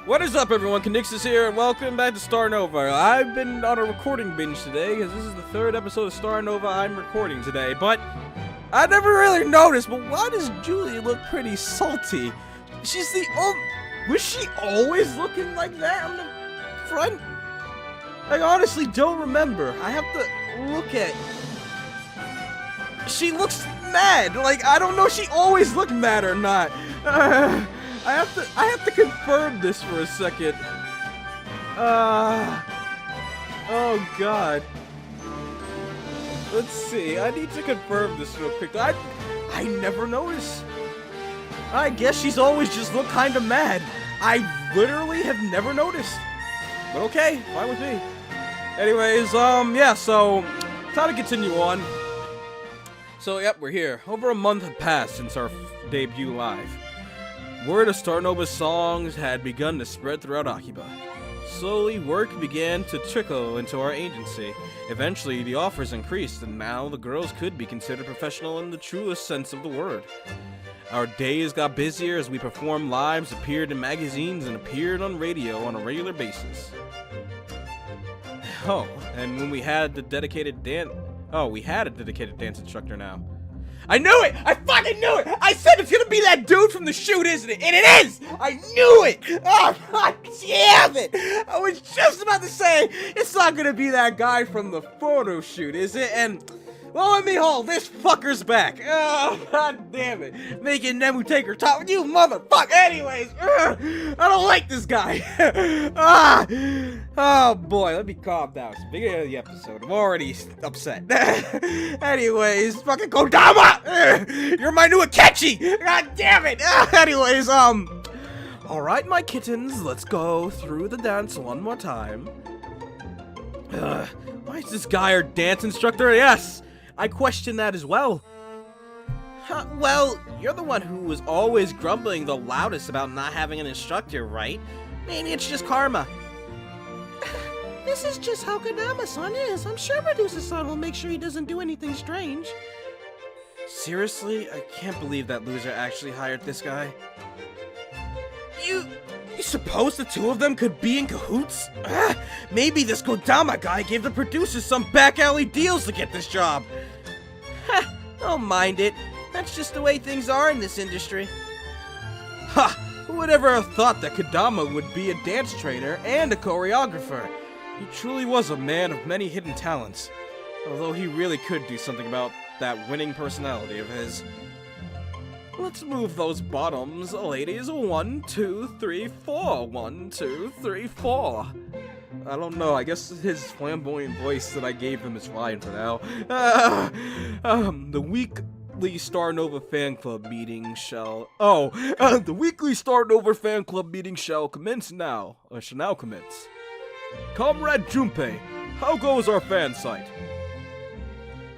What is up, everyone? Conixis here, and welcome back to Starnova. I've been on a recording binge today, because this is the third episode of Starnova I'm recording today, but I never really noticed, but why does Julie look pretty salty? She's the was she always looking like that on the front? I honestly don't remember. I have to look at... She looks mad. Like, I don't know if she always looked mad or not. I have to confirm this for a second. Oh god. Let's see. I need to confirm this real quick. I never noticed. I guess she's always just looked kind of mad. I literally have never noticed. But okay, fine with me. Anyways, yeah, so time to continue on. So, yep, we're here. Over a month had passed since our debut live. Word of Starnova's songs had begun to spread throughout Akiba. Slowly, work began to trickle into our agency. Eventually, the offers increased, and now the girls could be considered professional in the truest sense of the word. Our days got busier as we performed lives, appeared in magazines, and appeared on radio on a regular basis. Oh, and when we had the dedicated dance instructor now. I knew it! I fucking knew it! I said it's gonna be that dude from the shoot, isn't it? And it is! I knew it! Oh, god damn it! I was just about to say, it's not gonna be that guy from the photo shoot, is it? And, lo and behold, this fucker's back. Oh, god damn it. Making Nemu take her top. You motherfucker! Anyways, I don't like this guy. Oh boy, let me calm down. It's the beginning of the episode. I'm already upset. Anyways, fucking Kodama! You're my new Akechi! God damn it! Anyways, alright, my kittens, let's go through the dance one more time. Why is this guy our dance instructor? Yes! I question that as well. Well, you're the one who was always grumbling the loudest about not having an instructor, right? Maybe it's just karma. This is just how Kodama-san is. I'm sure Producer-san will make sure he doesn't do anything strange. Seriously? I can't believe that loser actually hired this guy. You suppose the two of them could be in cahoots? Maybe this Kodama guy gave the producers some back alley deals to get this job. Don't mind it. That's just the way things are in this industry. Ha! Who would ever have thought that Kodama would be a dance trainer and a choreographer? He truly was a man of many hidden talents. Although he really could do something about that winning personality of his. Let's move those bottoms, ladies. 1, 2, 3, 4. 1, 2, 3, 4. I don't know. I guess his flamboyant voice that I gave him is fine for now. The weekly Starnova fan club meeting shall... the weekly Starnova fan club meeting shall commence now. Shall now commence. Comrade Junpei, how goes our fan site?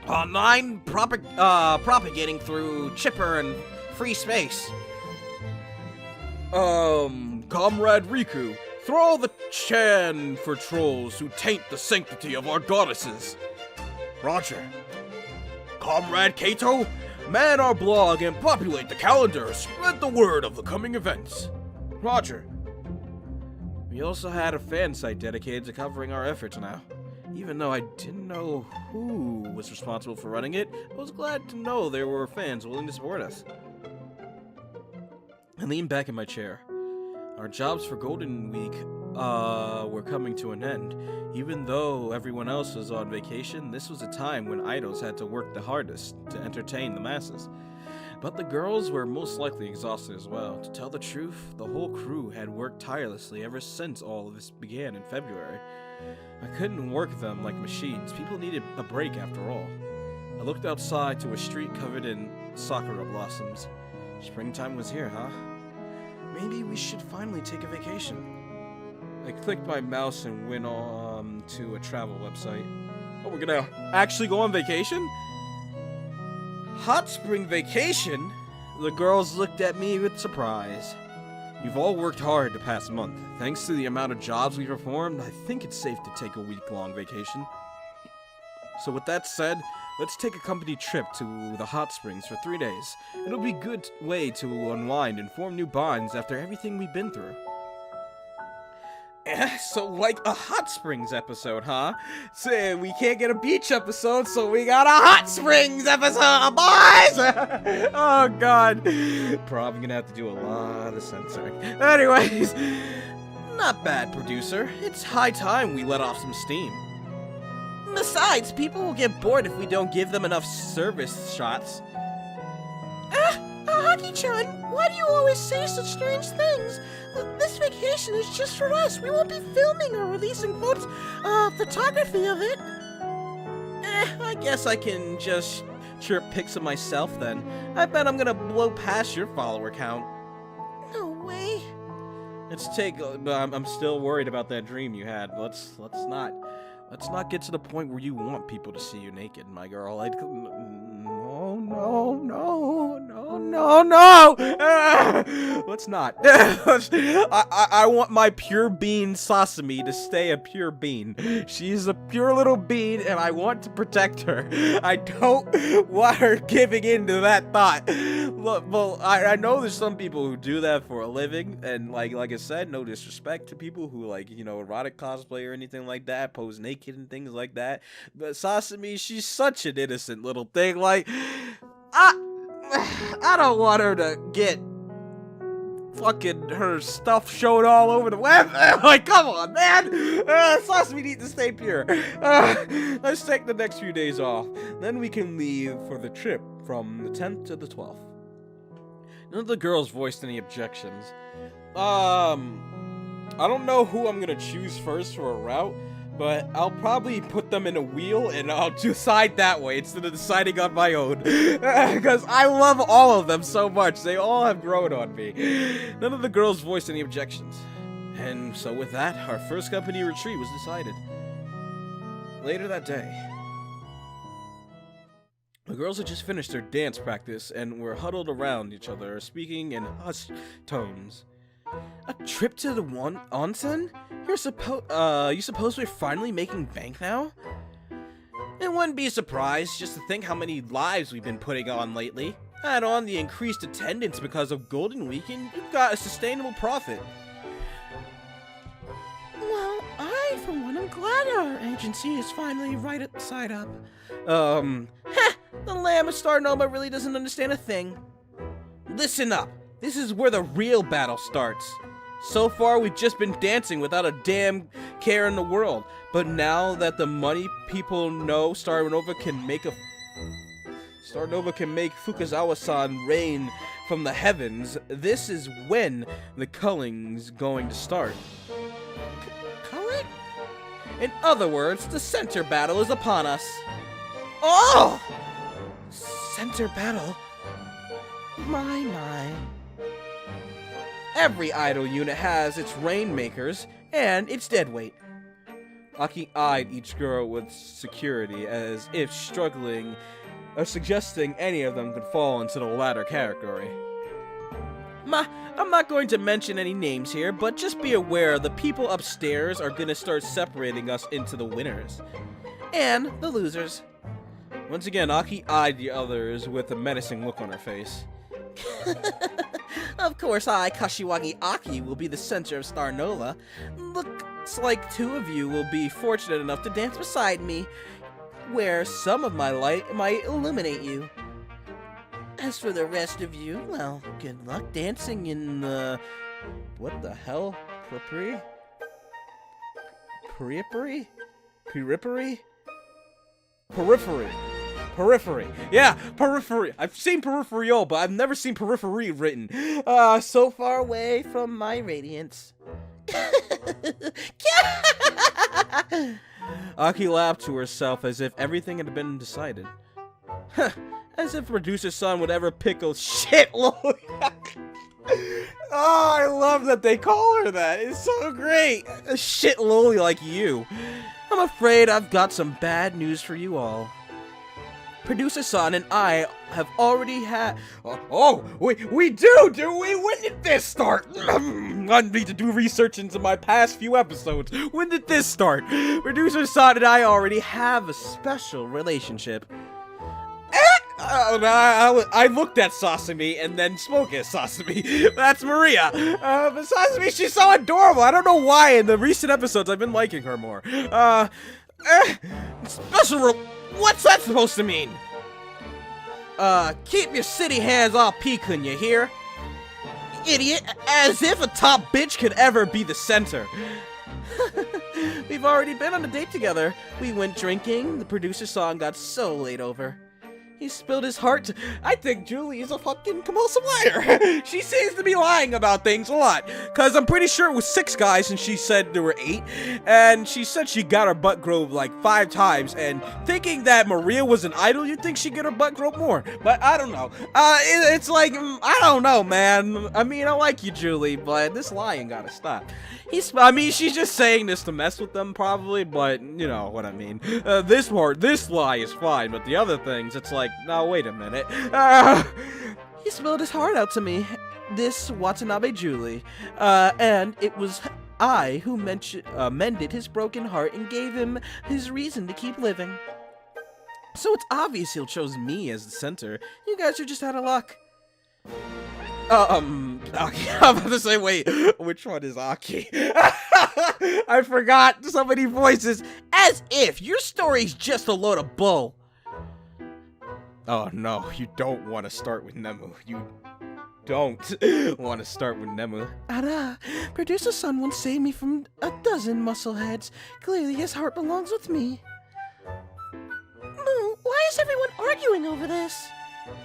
I'm propagating through Chipper and Free Space. Comrade Riku, throw the Chan for trolls who taint the sanctity of our goddesses. Roger. Comrade Kato, man our blog and populate the calendar. Spread the word of the coming events. Roger. We also had a fan site dedicated to covering our efforts now. Even though I didn't know who was responsible for running it, I was glad to know there were fans willing to support us. I leaned back in my chair. Our jobs for Golden Week were coming to an end. Even though everyone else was on vacation, this was a time when idols had to work the hardest to entertain the masses. But the girls were most likely exhausted as well. To tell the truth, the whole crew had worked tirelessly ever since all of this began in February. I couldn't work them like machines. People needed a break after all. I looked outside to a street covered in sakura blossoms. Springtime was here, huh? Maybe we should finally take a vacation. I clicked my mouse and went on to a travel website. Oh, we're gonna actually go on vacation? Hot spring vacation? The girls looked at me with surprise. You've all worked hard the past month. Thanks to the amount of jobs we performed, I think it's safe to take a week-long vacation. So with that said, let's take a company trip to the hot springs for 3 days. It'll be a good way to unwind and form new bonds after everything we've been through. So like a hot springs episode, huh? So we can't get a beach episode, so we got a hot springs episode, boys! Oh god. Probably gonna have to do a lot of censoring. Anyways, not bad, producer. It's high time we let off some steam. Besides, people will get bored if we don't give them enough service shots. Aki-chan, why do you always say such strange things? This vacation is just for us. We won't be filming or releasing photography of it. I guess I can just chirp pics of myself then. I bet I'm gonna blow past your follower count. No way. I'm still worried about that dream you had. Let's not get to the point where you want people to see you naked, my girl. No. Let's not. I want my pure bean Sasami to stay a pure bean. She's a pure little bean, and I want to protect her. I don't want her giving in to that thought. Look, well, I know there's some people who do that for a living, and like I said, no disrespect to people who erotic cosplay or anything like that, pose naked and things like that. But Sasami, she's such an innocent little thing. I don't want her to get fucking her stuff showed all over the web. Come on, man. Sasami needs to stay pure. Let's take the next few days off. Then we can leave for the trip from the 10th to the 12th. None of the girls voiced any objections. I don't know who I'm gonna choose first for a route, but I'll probably put them in a wheel and I'll decide that way instead of deciding on my own. Because I love all of them so much. They all have grown on me. None of the girls voiced any objections. And so with that, our first company retreat was decided. Later that day, the girls had just finished their dance practice and were huddled around each other, speaking in hushed tones. A trip to the onsen? You suppose we're finally making bank now? It wouldn't be a surprise just to think how many lives we've been putting on lately. Add on the increased attendance because of Golden Weekend, you've got a sustainable profit. Well, I, for one, am glad our agency is finally right side up. The Lamb of Starnova really doesn't understand a thing. Listen up. This is where the real battle starts. So far, we've just been dancing without a damn care in the world. But now that the money people know Starnova can make Fukazawa-san rain from the heavens, this is when the culling's going to start. Culling? In other words, the center battle is upon us. Oh! Center battle? My. Every idol unit has its rainmakers and its deadweight. Aki eyed each girl with security as if struggling or suggesting any of them could fall into the latter category. I'm not going to mention any names here, but just be aware the people upstairs are gonna start separating us into the winners and the losers. Once again, Aki eyed the others with a menacing look on her face. Of course, I, Kashiwagi Aki, will be the center of Starnova. Looks like two of you will be fortunate enough to dance beside me, where some of my light might illuminate you. As for the rest of you, well, good luck dancing in the... what the hell? Periphery? Periphery. Yeah, periphery. I've seen peripheral, but I've never seen periphery written. So far away from my radiance. Aki laughed to herself as if everything had been decided. As if producer's son would ever pickle shit, Loli. Oh, I love that they call her that. It's so great. A shit Loli like you. I'm afraid I've got some bad news for you all. Producer-san and I have already had... we do we? When did this start? I need to do research into my past few episodes. When did this start? Producer-san and I already have a special relationship. I looked at Sasami and then spoke as Sasami. That's Maria. But Sasami, she's so adorable. I don't know why in the recent episodes I've been liking her more. What's that supposed to mean? Keep your city hands off Peekun, you hear? Idiot, as if a top bitch could ever be the center. We've already been on a date together. We went drinking, the producer's song got so laid over. He spilled his heart to— I think Julie is a fucking compulsive liar. She seems to be lying about things a lot. Cause I'm pretty sure it was 6 guys and she said there were 8. And she said she got her butt groped like 5 times. And thinking that Maria was an idol, you'd think she'd get her butt groped more. But I don't know. It's like, I don't know, man. I mean, I like you, Julie, but this lying gotta stop. I mean, she's just saying this to mess with them, probably, but you know what I mean. This lie is fine, but the other things, it's like, no, wait a minute. He spilled his heart out to me, this Watanabe Julie, and it was I who mended his broken heart and gave him his reason to keep living. So it's obvious he'll chose me as the center. You guys are just out of luck. Aki. I'm about to say, wait, which one is Aki? I forgot so many voices. As if your story's just a load of bull. Oh no, you don't want to start with Nemu. You don't want to start with Nemu. Ara, producer's son once saved me from a dozen muscleheads. Clearly his heart belongs with me. Why is everyone arguing over this?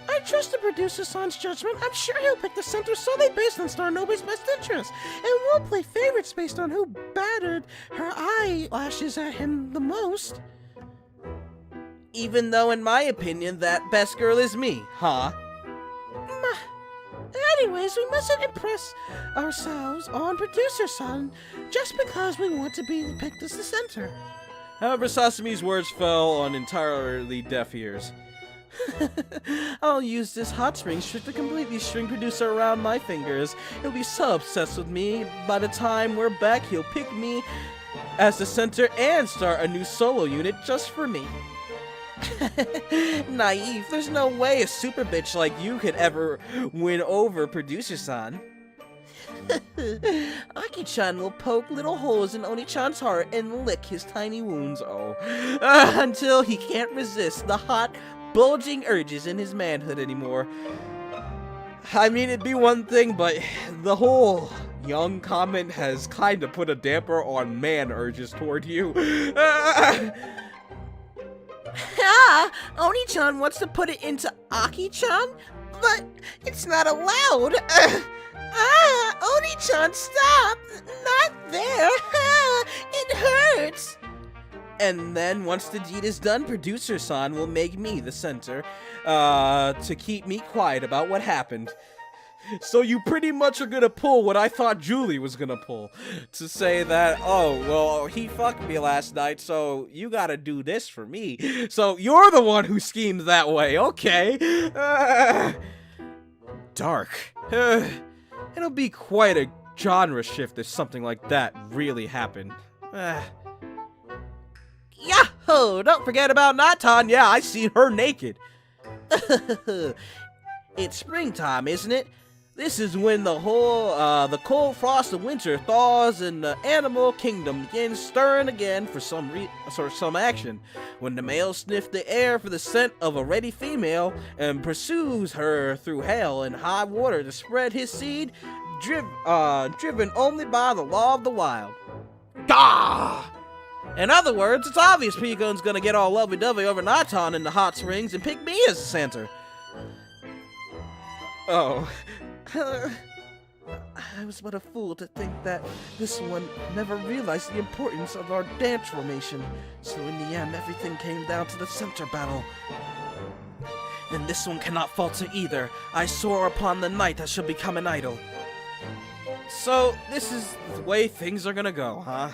I trust the producer's son's judgment. I'm sure he'll pick the center solely based on Starnova's best interest. And we'll play favorites based on who battered her eyelashes at him the most. Even though, in my opinion, that best girl is me, huh? Anyways, we mustn't impress ourselves on producer's son just because we want to be picked as the center. However, Sasami's words fell on entirely deaf ears. I'll use this hot spring trick to completely string producer around my fingers. He'll be so obsessed with me, by the time we're back, he'll pick me as the center and start a new solo unit just for me. Naive, there's no way a super bitch like you could ever win over producer-san. Aki-chan will poke little holes in Oni-chan's heart and lick his tiny wounds, until he can't resist the hot, bulging urges in his manhood anymore. I mean, it'd be one thing, but the whole young comment has kind of put a damper on man urges toward you. Oni-chan wants to put it into Aki-chan, but it's not allowed. Oni-chan, stop! Not there! It hurts! And then, once the deed is done, producer-san will make me the center, to keep me quiet about what happened. So you pretty much are gonna pull what I thought Julie was gonna pull. To say that, oh, well, he fucked me last night, so you gotta do this for me. So you're the one who schemed that way, okay? Dark. It'll be quite a genre shift if something like that really happened. Yahoo! Don't forget about Natan. Yeah, I seen her naked. It's springtime, isn't it? This is when the cold frost of winter thaws and the animal kingdom begins stirring again for some action. When the male sniffs the air for the scent of a ready female and pursues her through hell and high water to spread his seed, driven only by the law of the wild. Gah! In other words, it's obvious Peekun's gonna get all lovey-dovey over Natan in the hot springs and pick me as the center. Oh. I was but a fool to think that this one never realized the importance of our dance formation. So in the end, everything came down to the center battle. And this one cannot falter either. I soar upon the night that shall become an idol. So, this is the way things are gonna go, huh?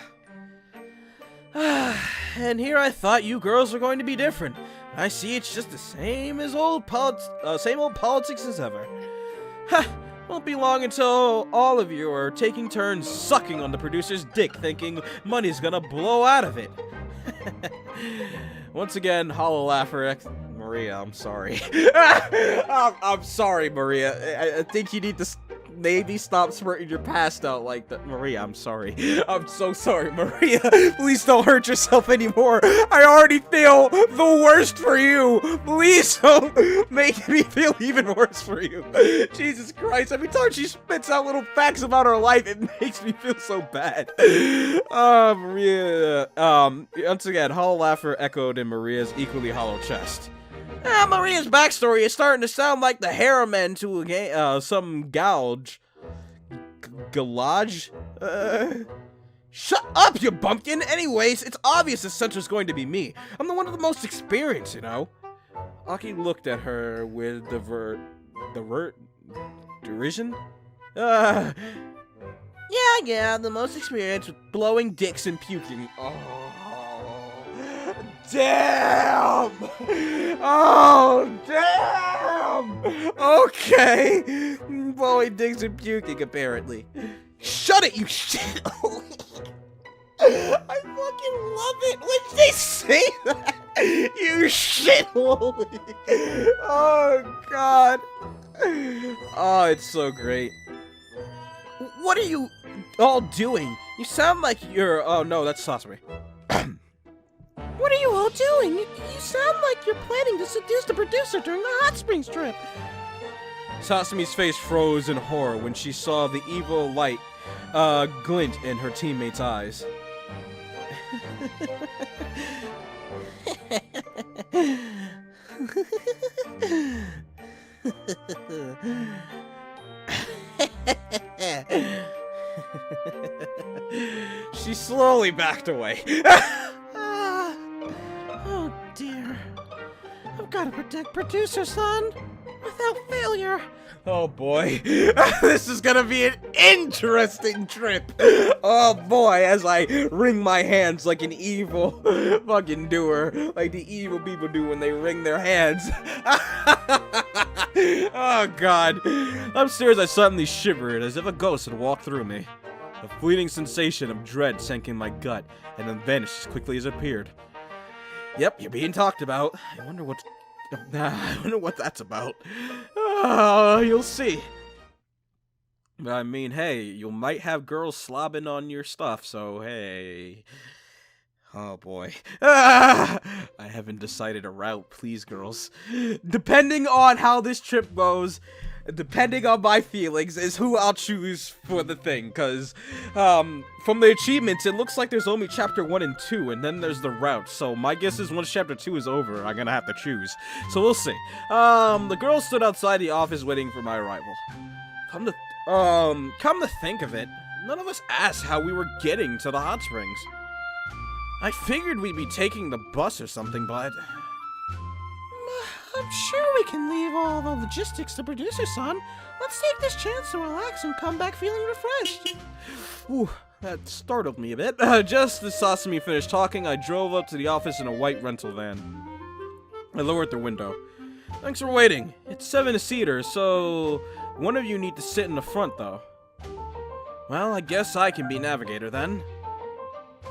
And here I thought you girls were going to be different. I see it's just the same old politics as ever. Won't be long until all of you are taking turns sucking on the producer's dick, thinking money's gonna blow out of it. Once again, hollow laugher, Maria, I'm sorry. I'm sorry, Maria. I think you need to maybe stop spurting your past out like that. Maria, I'm sorry. I'm so sorry, Maria. Please don't hurt yourself anymore. I already feel the worst for you. Please don't make me feel even worse for you. Jesus Christ, every time she spits out little facts about her life, it makes me feel so bad. Maria, once again, hollow laughter echoed in Maria's equally hollow chest. Maria's backstory is starting to sound like the harem to some gouge. Galage? Shut up, you bumpkin! Anyways, it's obvious the center's going to be me. I'm the one with the most experience, you know? Aki looked at her with derision? Yeah, the most experience with blowing dicks and puking. Oh. Damn! Oh, damn! Okay. Blowing dicks and puking, apparently. Shut it, you shit! I fucking love it when they say that! You shit! Oh, God. Oh, it's so great. What are you all doing? You sound like you're... Oh, no, that's Sasori. What are you all doing? You sound like you're planning to seduce the producer during the hot springs trip. Sasumi's face froze in horror when she saw the evil light glint in her teammate's eyes. She slowly backed away. Oh dear. I've got to protect producer, son. Without failure. Oh boy. This is gonna be an interesting trip. Oh boy, as I wring my hands like an evil fucking doer. Like the evil people do when they wring their hands. Oh god. Upstairs I suddenly shivered as if a ghost had walked through me. A fleeting sensation of dread sank in my gut and then vanished as quickly as it appeared. Yep, you're being talked about. I wonder what that's about. You'll see. I mean, hey, you might have girls slobbing on your stuff, so hey. Oh boy. I haven't decided a route, please, girls. Depending on how this trip goes, depending on my feelings, is who I'll choose for the thing, because, from the achievements, it looks like there's only chapter 1 and 2, and then there's the route, so my guess is once chapter 2 is over, I'm gonna have to choose. So we'll see. The girls stood outside the office waiting for my arrival. Come to think of it, none of us asked how we were getting to the hot springs. I figured we'd be taking the bus or something, but... I'm sure we can leave all the logistics to producer, son. Let's take this chance to relax and come back feeling refreshed. Ooh, that startled me a bit. Just as Sasami finished talking, I drove up to the office in a white rental van. I lowered the window. Thanks for waiting. It's 7-seater, so one of you need to sit in the front, though. Well, I guess I can be navigator then.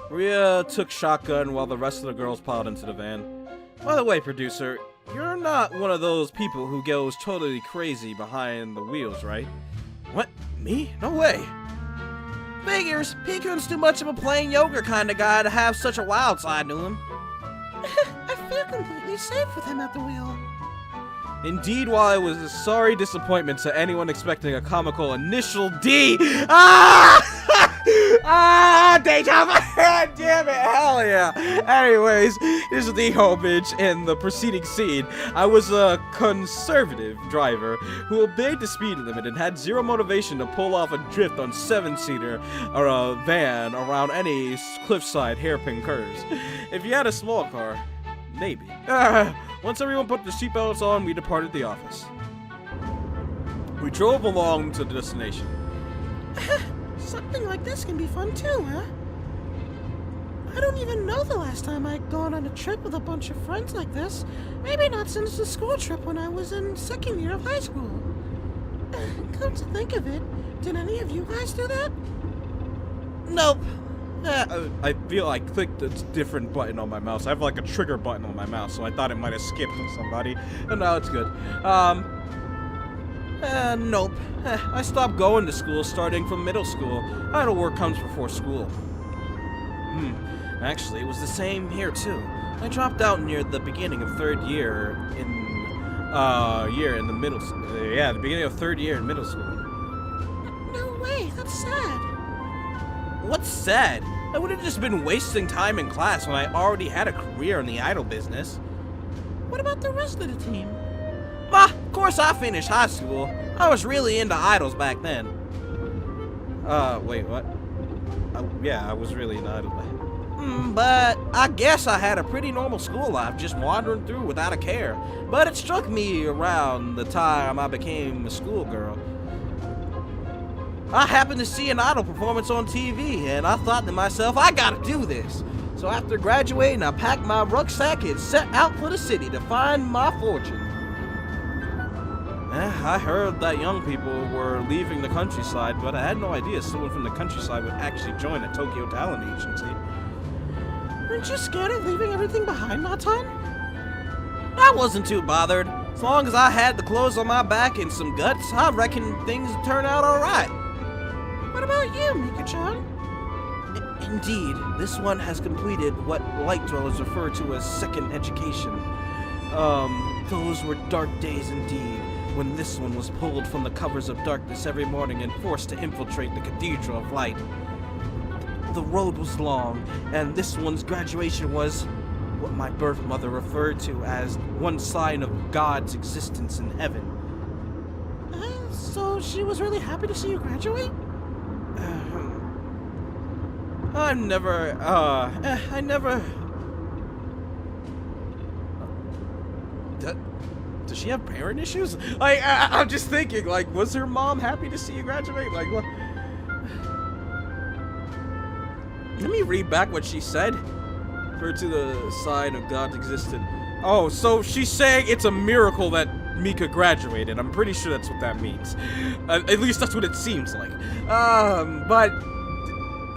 Ria took shotgun while the rest of the girls piled into the van. By the way, producer, you're not one of those people who goes totally crazy behind the wheels, right? What? Me? No way. Figures. Pikun's too much of a plain yogurt kind of guy to have such a wild side to him. I feel completely safe with him at the wheel. Indeed, while it was a sorry disappointment to anyone expecting a comical initial D. Deja vu! Damn it, hell yeah! Anyways, this is the homage in the preceding scene. I was a conservative driver who obeyed the speed limit and had zero motivation to pull off a drift on 7-seater or a van around any cliffside hairpin curves. If you had a small car, maybe. Once everyone put their seatbelts on, we departed the office. We drove along to the destination. Something like this can be fun too, huh? I don't even know the last time I'd gone on a trip with a bunch of friends like this. Maybe not since the school trip when I was in 2nd year of high school. Come to think of it, did any of you guys do that? Nope. I feel I clicked a different button on my mouse. I have like a trigger button on my mouse, so I thought it might have skipped to somebody. And now it's good. Nope. I stopped going to school starting from middle school. Idle work comes before school. Actually, it was the same here too. I dropped out near the beginning of third year in the middle. The beginning of third year in middle school. No way, that's sad. What's sad? I would have just been wasting time in class when I already had a career in the idol business. What about the rest of the team? Of course I finished high school. I was really into idols back then. Wait, what? Yeah, I was really into idols back then. But I guess I had a pretty normal school life, just wandering through without a care. But it struck me around the time I became a schoolgirl. I happened to see an idol performance on TV, and I thought to myself, I gotta do this. So after graduating, I packed my rucksack and set out for the city to find my fortune. I heard that young people were leaving the countryside, but I had no idea someone from the countryside would actually join a Tokyo talent agency. Weren't you scared of leaving everything behind, Natan? I wasn't too bothered. As long as I had the clothes on my back and some guts, I reckon things would turn out alright. What about you, Mika-chan? Indeed, this one has completed what light dwellers refer to as second education. Those were dark days indeed, when this one was pulled from the covers of darkness every morning and forced to infiltrate the Cathedral of Light. The road was long, and this one's graduation was what my birth mother referred to as one sign of God's existence in heaven. So she was really happy to see you graduate? I never... Does she have parent issues? I'm just thinking, like, was her mom happy to see you graduate? Like, what? Let me read back what she said. Refer to the sign of God's existence. Oh, so she's saying it's a miracle that Mika graduated. I'm pretty sure that's what that means. At least that's what it seems like. But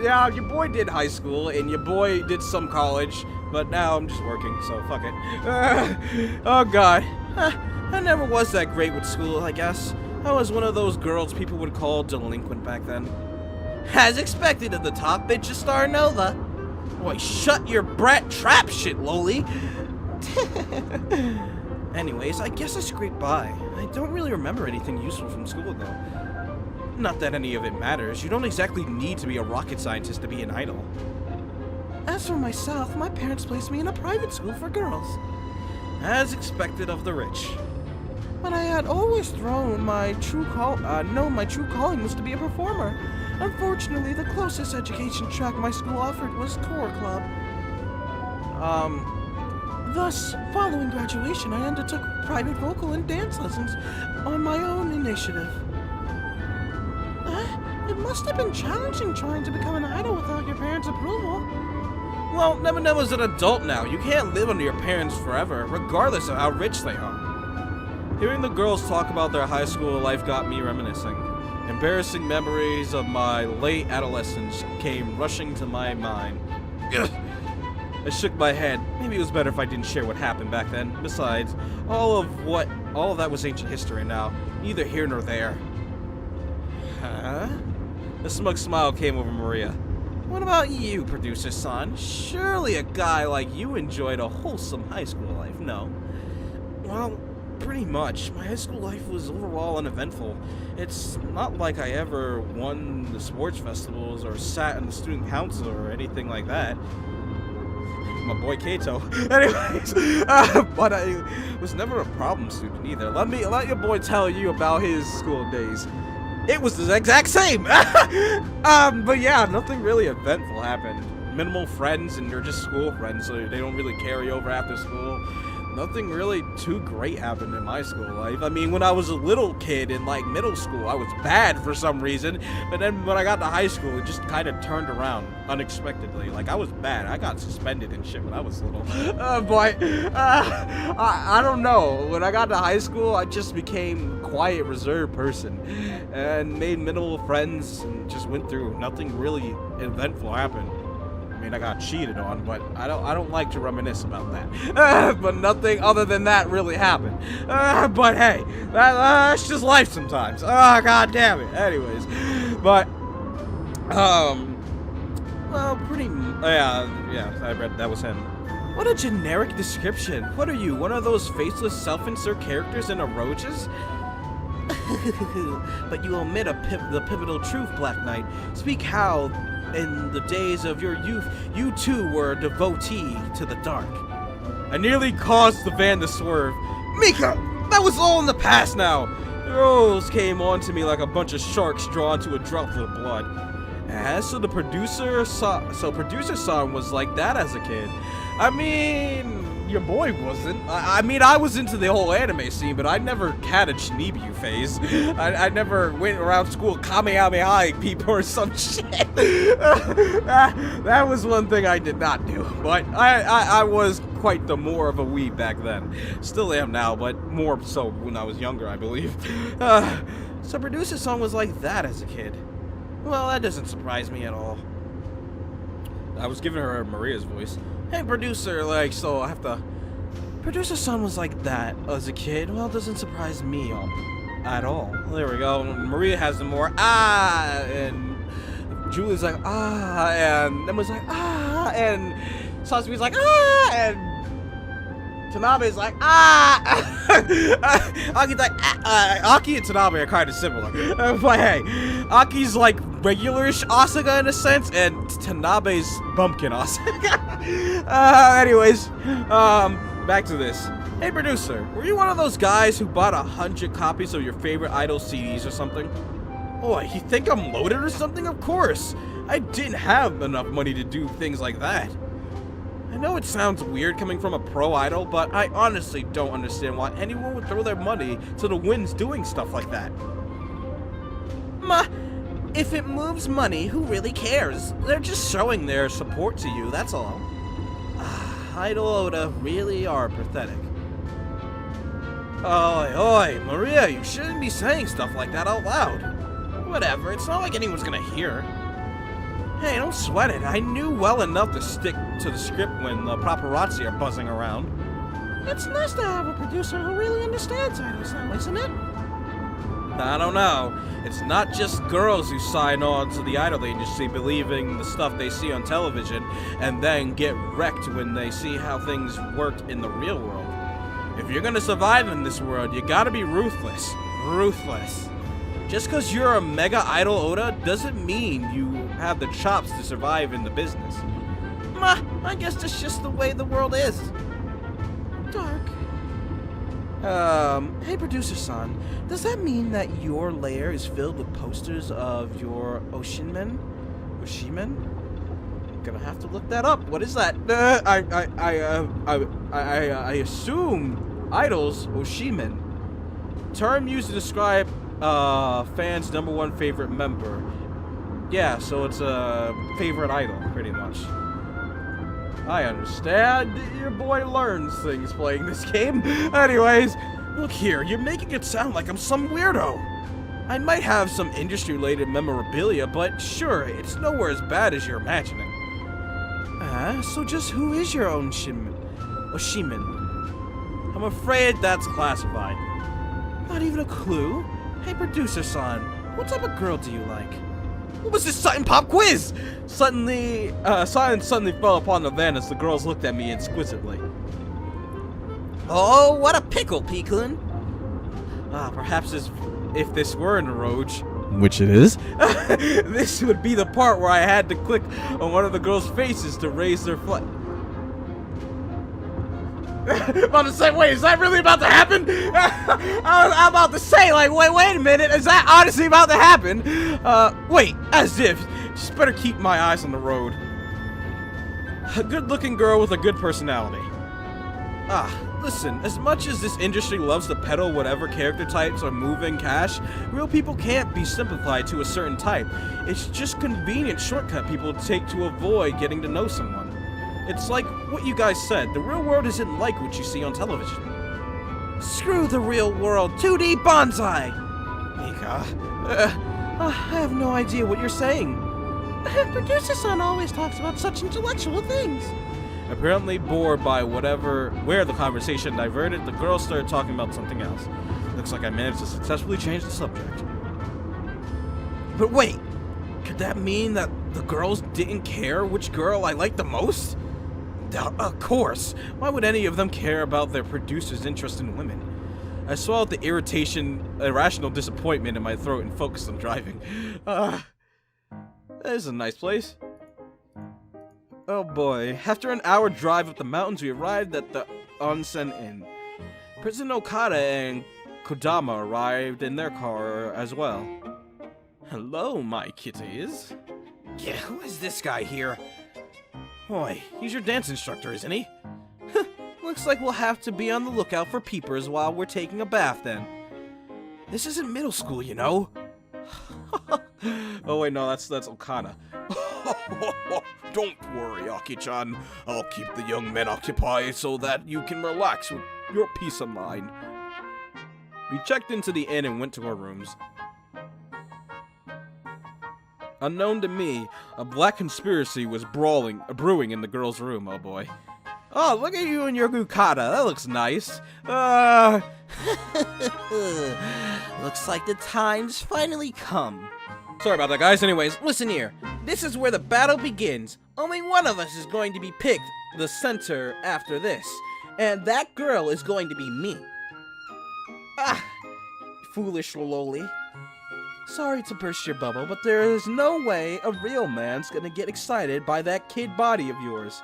yeah, your boy did high school and your boy did some college, but now I'm just working, so fuck it. Oh god. I never was that great with school, I guess. I was one of those girls people would call delinquent back then. As expected at the top bitch of Starnova. Boy, shut your brat trap shit, loli. Anyways, I guess I scraped by. I don't really remember anything useful from school, though. Not that any of it matters. You don't exactly need to be a rocket scientist to be an idol. As for myself, my parents placed me in a private school for girls. As expected of the rich. But I had always known my true calling was to be a performer. Unfortunately, the closest education track my school offered was Core Club. Thus, following graduation, I undertook private vocal and dance lessons on my own initiative. It must have been challenging trying to become an idol without your parents' approval. Well, never as an adult now. You can't live under your parents forever, regardless of how rich they are. Hearing the girls talk about their high school life got me reminiscing. Embarrassing memories of my late adolescence came rushing to my mind. Ugh. I shook my head. Maybe it was better if I didn't share what happened back then. Besides, all of that was ancient history now. Neither here nor there. Huh? A smug smile came over Maria. What about you, producer son? Surely a guy like you enjoyed a wholesome high school life, no? Well, pretty much. My high school life was overall uneventful. It's not like I ever won the sports festivals or sat in the student council or anything like that. My boy Kato. Anyways, but I was never a problem student either. Let your boy tell you about his school days. It was the exact same. But yeah, nothing really eventful happened. Minimal friends, and they're just school friends, so they don't really carry over after school. Nothing really too great happened in my school life. I mean, when I was a little kid in, like, middle school, I was bad for some reason. But then when I got to high school, it just kind of turned around unexpectedly. Like, I was bad. I got suspended and shit when I was little. I don't know. When I got to high school, I just became a quiet, reserved person. And made minimal friends and just went through. Nothing really eventful happened. I mean, I got cheated on, but I don't like to reminisce about that. But nothing other than that really happened. But hey, that's just life sometimes. God damn it. Anyways, but well, yeah, I read that was him. What a generic description. What are you, one of those faceless self-insert characters in Oroges? But you omit the pivotal truth, Black Knight. Speak how, in the days of your youth, you too were a devotee to the dark. I nearly caused the van to swerve. Mika! That was all in the past now! The rolls came onto me like a bunch of sharks drawn to a droplet of blood. So producer son was like that as a kid. I mean, your boy wasn't. I mean, I was into the whole anime scene, but I never had a Shinibu phase. I never went around school kamehameha people or some shit. That was one thing I did not do. But I was quite the more of a weeb back then. Still am now, but more so when I was younger, I believe. So producer son was like that as a kid. Well, that doesn't surprise me at all. I was giving her Maria's voice. Hey, producer, so I have to... Producer son was like that as a kid. Well, it doesn't surprise me at all. There we go. Maria has the more and Julie's like, and Emma's like, and Sasuke's like, and Tanabe's like, Aki's like, Aki and Tanabe are kind of similar. But hey, Aki's like regularish Asuka in a sense, and Tanabe's bumpkin Asuka. Anyways, back to this. Hey producer, were you one of those guys who bought 100 copies of your favorite idol CDs or something? Oh, you think I'm loaded or something? Of course. I didn't have enough money to do things like that. I know it sounds weird coming from a pro idol, but I honestly don't understand why anyone would throw their money to the winds doing stuff like that. If it moves money, who really cares? They're just showing their support to you, that's all. Idol Oda really are pathetic. Oi, Maria, you shouldn't be saying stuff like that out loud. Whatever, it's not like anyone's gonna hear. Hey, don't sweat it. I knew well enough to stick to the script when the paparazzi are buzzing around. It's nice to have a producer who really understands idols now, isn't it? I don't know. It's not just girls who sign on to the idol industry believing the stuff they see on television and then get wrecked when they see how things worked in the real world. If you're gonna survive in this world, you gotta be ruthless. Ruthless. Just because you're a mega idol Oda doesn't mean you have the chops to survive in the business. I guess that's just the way the world is. Dark. Hey producer-san, does that mean that your lair is filled with posters of your Oshimen? Gonna have to look that up. What is that? I assume idols, Oshimen. Term used to describe fans' #1 favorite member. Yeah, so it's a favorite idol, pretty much. I understand. Your boy learns things playing this game. Anyways, look here, you're making it sound like I'm some weirdo. I might have some industry-related memorabilia, but sure, it's nowhere as bad as you're imagining. So just who is your own Oshimen? I'm afraid that's classified. Not even a clue? Hey, producer-san, what type of girl do you like? What was this Sutton Pop quiz? Silence suddenly fell upon the van as the girls looked at me exquisitely. Oh, what a pickle, Peekun! Perhaps if this were an Oroge, which it is, this would be the part where I had to click on one of the girls' faces to raise their flag. About to say, wait, is that really about to happen? I'm about to say, like, wait a minute, is that honestly about to happen? Wait, as if. Just better keep my eyes on the road. A good-looking girl with a good personality. Listen, as much as this industry loves to peddle whatever character types are moving cash, real people can't be simplified to a certain type. It's just convenient shortcut people take to avoid getting to know someone. It's like what you guys said, the real world isn't like what you see on television. Screw the real world, 2D bonsai! Mika, I have no idea what you're saying. Producer-san always talks about such intellectual things. Apparently bored by where the conversation diverted, the girls started talking about something else. Looks like I managed to successfully change the subject. But wait, could that mean that the girls didn't care which girl I liked the most? Of course. Why would any of them care about their producer's interest in women? I swallowed the irrational disappointment in my throat and focused on driving. This is a nice place. Oh boy. After an hour drive up the mountains, we arrived at the onsen inn. President Okada and Kodama arrived in their car as well. Hello, my kitties. Yeah, who is this guy here? Boy, he's your dance instructor, isn't he? Looks like we'll have to be on the lookout for peepers while we're taking a bath then. This isn't middle school, you know. Oh wait, no, that's Okada. Don't worry, Aki-chan. I'll keep the young men occupied so that you can relax with your peace of mind. We checked into the inn and went to our rooms. Unknown to me, a black conspiracy was brewing in the girls' room, oh boy. Oh, look at you and your yukata, that looks nice. Looks like the time's finally come. Sorry about that, guys. Anyways, listen here. This is where the battle begins. Only one of us is going to be picked the center after this. And that girl is going to be me. Foolish loli. Sorry to burst your bubble, but there is no way a real man's gonna get excited by that kid body of yours.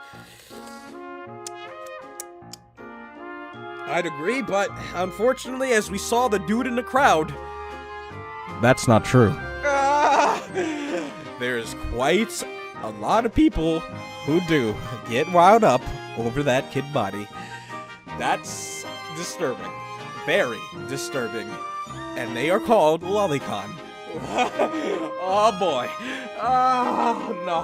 I'd agree, but unfortunately, as we saw the dude in the crowd, that's not true. There's quite a lot of people who do get wound up over that kid body. That's disturbing. Very disturbing. And they are called lolicon. Oh boy. No.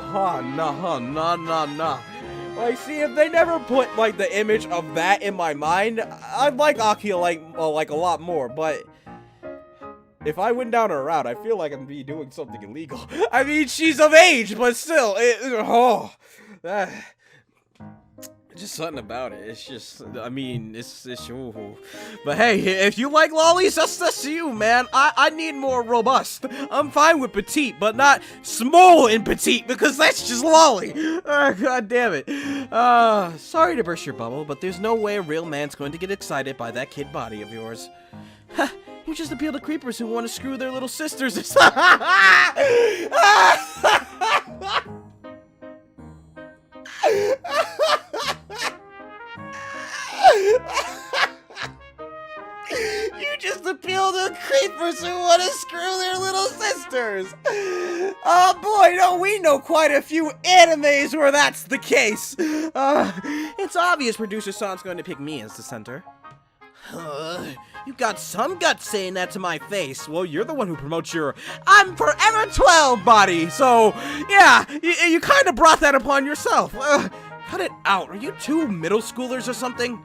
Like, see, if they never put, like, the image of that in my mind, I'd like Aki, like a lot more, but if I went down her route, I feel like I'm be doing something illegal. I mean, she's of age, but still, just something about it. It's just, I mean, it's ooh. But hey, if you like lollies, that's you, man. I need more robust. I'm fine with petite, but not small and petite, because that's just lolly. God damn it. Sorry to burst your bubble, but there's no way a real man's going to get excited by that kid body of yours. You just appeal to creepers who want to screw their little sisters. You just appeal to creepers who want to screw their little sisters. Oh boy, no, we know quite a few animes where that's the case. It's obvious Producer-san's going to pick me as the center. You got some guts saying that to my face. Well, you're the one who promotes your I'm Forever 12 body, so yeah, you kind of brought that upon yourself. Cut it out. Are you two middle schoolers or something?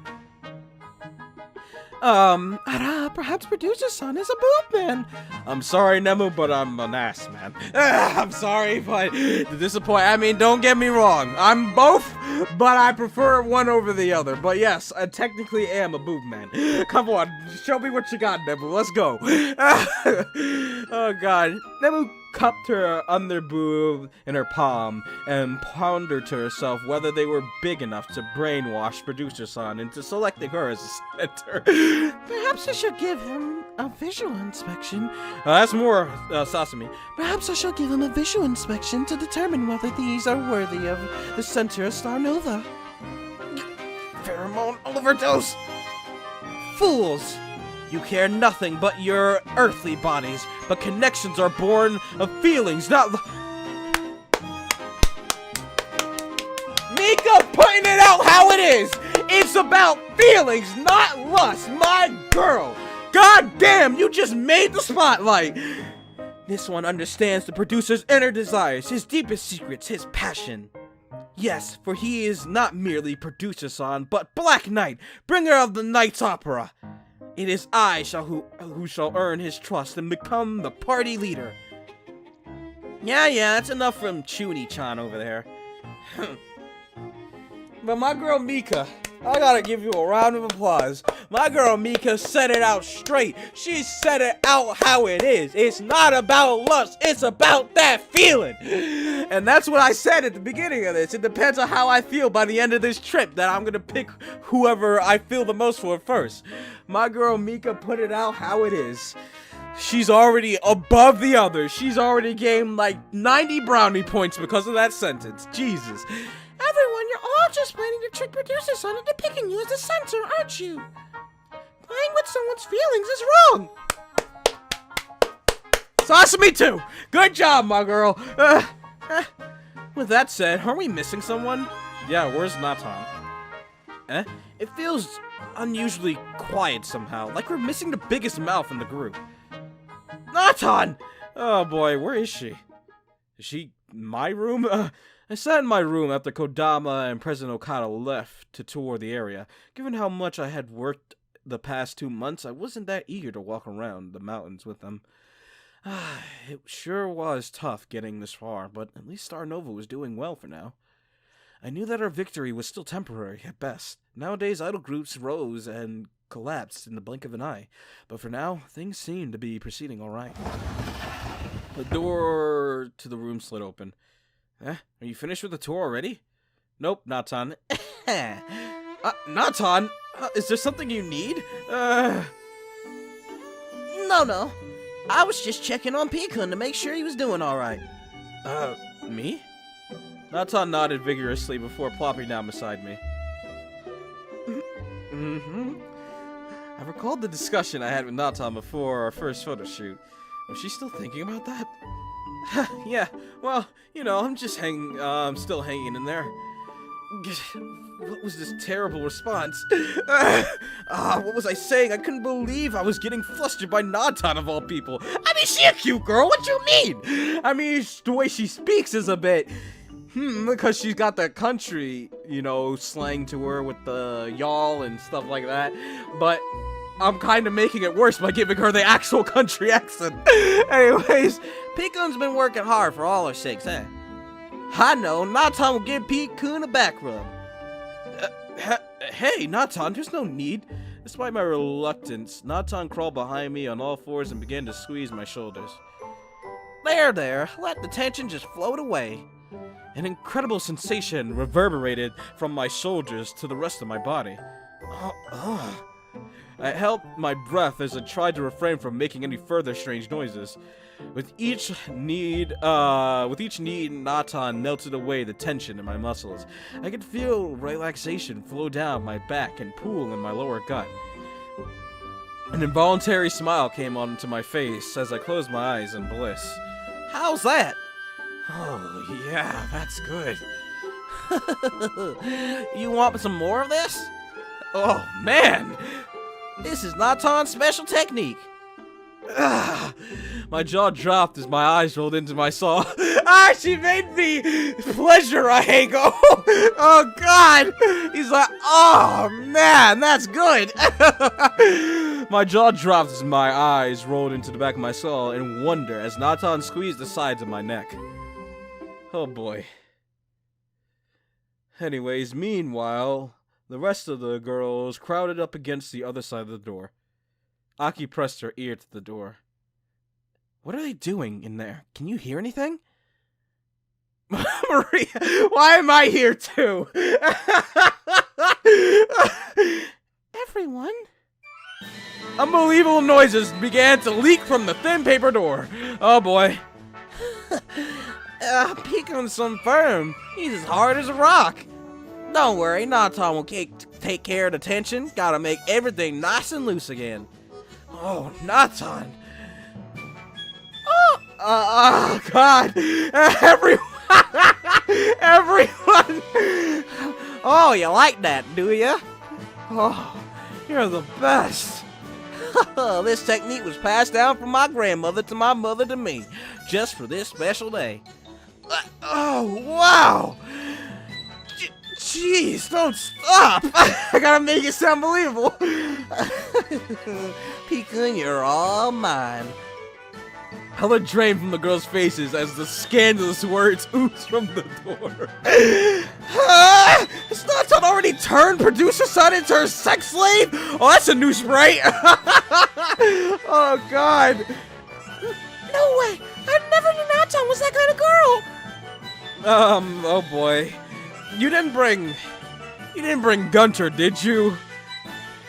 Perhaps Producer-san is a boob man. I'm sorry, Nemu, but I'm an ass man. I'm sorry, but to disappoint. I mean, don't get me wrong. I'm both, but I prefer one over the other. But yes, I technically am a boob man. Come on, show me what you got, Nemu. Let's go. Oh, God. Nemu cupped her underboob in her palm and pondered to herself whether they were big enough to brainwash Producer-san into selecting her as a center. Perhaps I should give him a visual inspection. That's more Sasami. Perhaps I should give him a visual inspection to determine whether these are worthy of the center of Starnova. Pheromone overdose! Fools! You care nothing but your earthly bodies, but connections are born of feelings, not... Mika putting it out how it is! It's about feelings, not lust, my girl! God damn, you just made the spotlight! This one understands the producer's inner desires, his deepest secrets, his passion. Yes, for he is not merely Producer-san, but Black Knight, bringer of the Knight's Opera. It is I who shall earn his trust and become the party leader. Yeah, that's enough from Chuni-chan over there. But my girl Mika, I gotta give you a round of applause. My girl Mika said it out straight. She said it out how it is. It's not about lust, it's about that feeling. And that's what I said at the beginning of this. It depends on how I feel by the end of this trip that I'm gonna pick whoever I feel the most for first. My girl Mika put it out how it is. She's already above the others. She's already gained like 90 brownie points because of that sentence. Jesus. Everyone, you're all just planning to trick Producer Son into picking you as a censor, aren't you? Playing with someone's feelings is wrong! Sasami too! Good job, my girl! With that said, aren't we missing someone? Yeah, where's Natan? It feels unusually quiet somehow, like we're missing the biggest mouth in the group. Natan! Oh boy, where is she? Is she in my room? I sat in my room after Kodama and President Okada left to tour the area. Given how much I had worked the past 2 months, I wasn't that eager to walk around the mountains with them. It sure was tough getting this far, but at least Starnova was doing well for now. I knew that our victory was still temporary at best. Nowadays, idol groups rose and collapsed in the blink of an eye, but for now, things seem to be proceeding alright. The door to the room slid open. Are you finished with the tour already? Nope, Natan. Natan? Is there something you need? No. I was just checking on P-kun to make sure he was doing alright. Me? Natan nodded vigorously before plopping down beside me. I recalled the discussion I had with Natan before our first photo shoot. Was she still thinking about that? Yeah, well, you know, I'm still hanging in there. What was this terrible response? What was I saying? I couldn't believe I was getting flustered by Natan of all people. I mean, she a cute girl, what you mean? I mean, the way she speaks is a bit... because she's got that country, you know, slang to her with the y'all and stuff like that. But I'm kind of making it worse by giving her the actual country accent. Anyways, P-kun's been working hard for all her sakes, eh? I know, Natan will give P-kun a back rub. Hey, Natan, there's no need. Despite my reluctance, Natan crawled behind me on all fours and began to squeeze my shoulders. There, let the tension just float away. An incredible sensation reverberated from my shoulders to the rest of my body. I held my breath as I tried to refrain from making any further strange noises. With each need, Natan melted away the tension in my muscles. I could feel relaxation flow down my back and pool in my lower gut. An involuntary smile came onto my face as I closed my eyes in bliss. How's that? Oh, yeah, that's good. You want some more of this? Oh, man! This is Natan's special technique. My jaw dropped as my eyes rolled into my soul. She made me pleasure a hango. Oh, God! He's like, oh, man, that's good. My jaw dropped as my eyes rolled into the back of my skull in wonder as Natan squeezed the sides of my neck. Oh boy. Anyways, meanwhile, the rest of the girls crowded up against the other side of the door. Aki pressed her ear to the door. What are they doing in there? Can you hear anything? Maria, why am I here too? Everyone? Unbelievable noises began to leak from the thin paper door. Oh boy. P-kun's some firm. He's as hard as a rock. Don't worry, Natan will take care of the tension. Gotta make everything nice and loose again. Oh, Natan. Oh, God. Everyone. Oh, you like that, do you? Oh, you're the best. This technique was passed down from my grandmother to my mother to me, just for this special day. Oh, wow! Jeez, don't stop! I gotta make it sound believable. P-kun, you're all mine. Hella drained from the girls' faces as the scandalous words ooze from the door. Has Nathan already turned producer son into her sex slave? Oh, that's a new sprite. Oh, God. No way! I never knew Nathan was that kind of girl! Oh boy. You didn't bring Gunter, did you?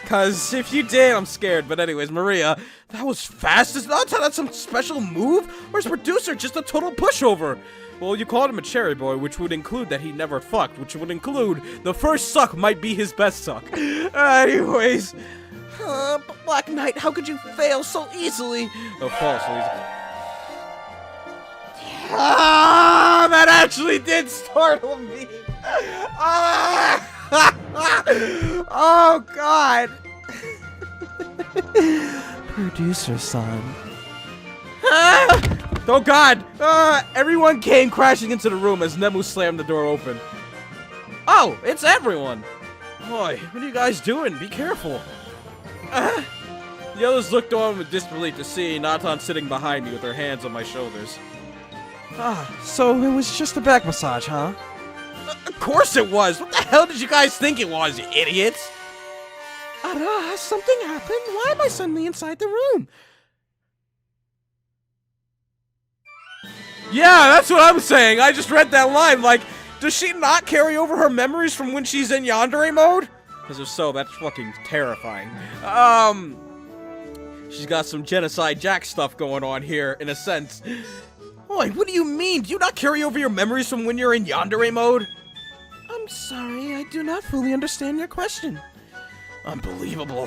Cause if you did, I'm scared. But anyways, Maria, that was fast as not. That's some special move? Or is producer just a total pushover? Well, you called him a cherry boy, which would include that he never fucked, which would include the first suck might be his best suck. Anyways. Black Knight, how could you fail so easily? Oh, false. Ah, that actually did startle me. Ah! Oh, God. Producer son. Ah! Oh, God. Everyone came crashing into the room as Nemu slammed the door open. Oh, it's everyone. Boy, what are you guys doing? Be careful. The others looked on with disbelief to see Nathan sitting behind me with her hands on my shoulders. So it was just a back massage, huh? Of course it was! What the hell did you guys think it was, you idiots? Has something happened? Why am I suddenly inside the room? Yeah, that's what I'm saying! I just read that line, like, does she not carry over her memories from when she's in yandere mode? Because if so, that's fucking terrifying. She's got some Genocide Jack stuff going on here, in a sense. Boy, what do you mean? Do you not carry over your memories from when you're in yandere mode? I'm sorry, I do not fully understand your question. Unbelievable.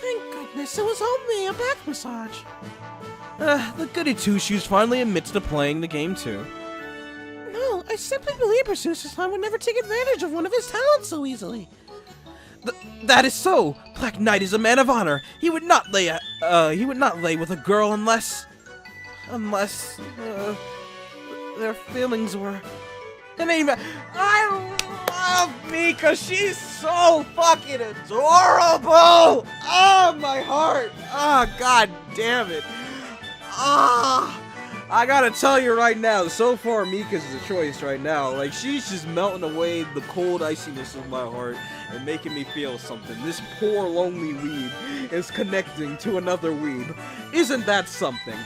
Thank goodness it was only a back massage. The goody two-shoes finally admits to playing the game too. No, I simply believe Producer Son would never take advantage of one of his talents so easily. That is so. Black Knight is a man of honor. He would not lay with a girl unless their feelings were. And even I love Mika. She's so fucking adorable. Oh, my heart. Oh, God damn it. Ah. I gotta tell you right now, so far Mika's the choice right now. Like, she's just melting away the cold iciness of my heart and making me feel something. This poor lonely weed is connecting to another weed. Isn't that something?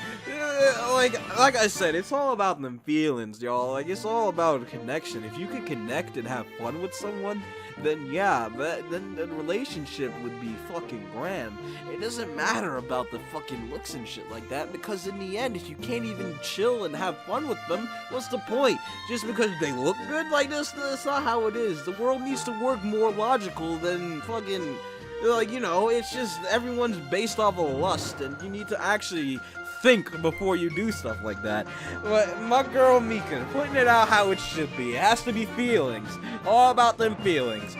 Like I said, it's all about them feelings, y'all. Like, it's all about connection. If you can connect and have fun with someone, then yeah, then the relationship would be fucking grand. It doesn't matter about the fucking looks and shit like that, because in the end, if you can't even chill and have fun with them, what's the point? Just because they look good like this, that's not how it is. The world needs to work more logical than fucking, like, you know, it's just everyone's based off of lust, and you need to actually think before you do stuff like that. But my girl Mika, putting it out how it should be. It has to be feelings. All about them feelings.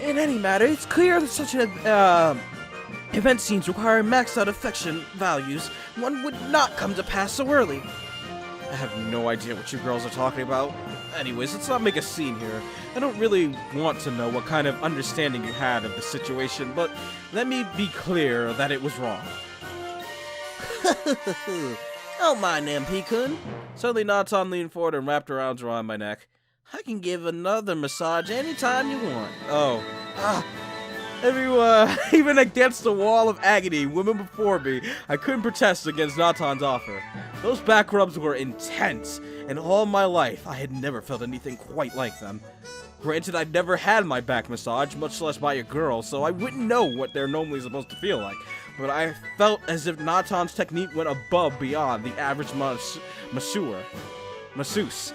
In any matter, it's clear that such an event scenes requiring maxed out affection values, one would not come to pass so early. I have no idea what you girls are talking about. Anyways, let's not make a scene here. I don't really want to know what kind of understanding you had of the situation, but let me be clear that it was wrong. Don't mind them, P-kun. Suddenly Nathan leaned forward and wrapped her arms around my neck. I can give another massage anytime you want. Oh. Everyone, even against the wall of agony, women before me, I couldn't protest against Nathan's offer. Those back rubs were intense, and all my life, I had never felt anything quite like them. Granted, I'd never had my back massage, much less by a girl, so I wouldn't know what they're normally supposed to feel like. But I felt as if Nathan's technique went above beyond the average masseuse.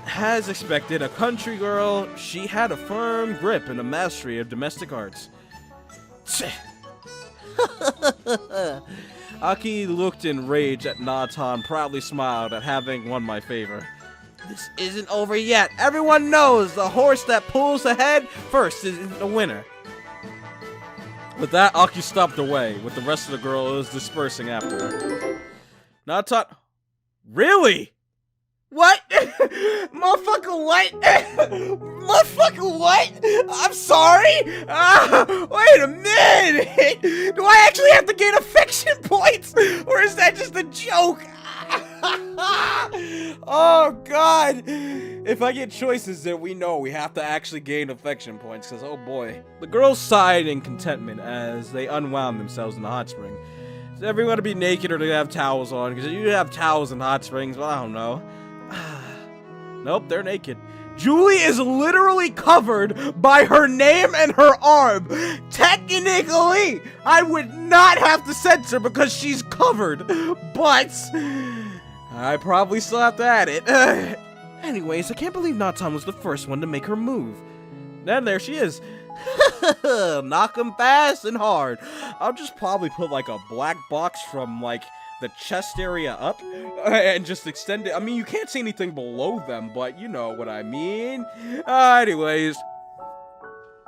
As expected, a country girl, she had a firm grip and a mastery of domestic arts. Aki looked in rage at Nathan, proudly smiled at having won my favor. This isn't over yet. Everyone knows the horse that pulls ahead first is the winner. With that, Aki stopped away, with the rest of the girls dispersing after her. Nathan... Really? What? Motherfucker Motherfucker, what? Motherfucker, what? I'm sorry? Wait a minute! Do I actually have to gain affection points? Or is that just a joke? Oh, God. If I get choices, then we know we have to actually gain affection points, because, oh boy. The girls sighed in contentment as they unwound themselves in the hot spring. Does everyone to be naked or do they have towels on? Because you have towels in hot springs, well, I don't know. Nope, they're naked. Julie is literally covered by her name and her arm. Technically, I would not have to censor because she's covered, but I probably still have to add it. Anyways, I can't believe Natan was the first one to make her move. Then there she is. Knock 'em fast and hard. I'll just probably put like a black box from like the chest area up and just extend it. I mean, you can't see anything below them, but you know what I mean. Anyways,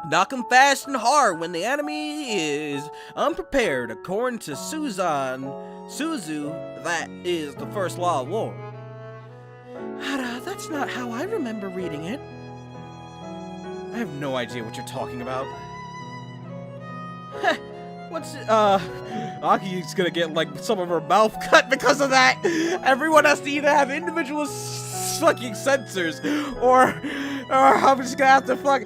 knock 'em fast and hard when the enemy is unprepared. According to Suzu, that is the first law of war. Hara, that's not how I remember reading it. I have no idea what you're talking about. What's it? Aki's gonna get like some of her mouth cut because of that. Everyone has to either have individual fucking sensors, or I'm just gonna have to fuck.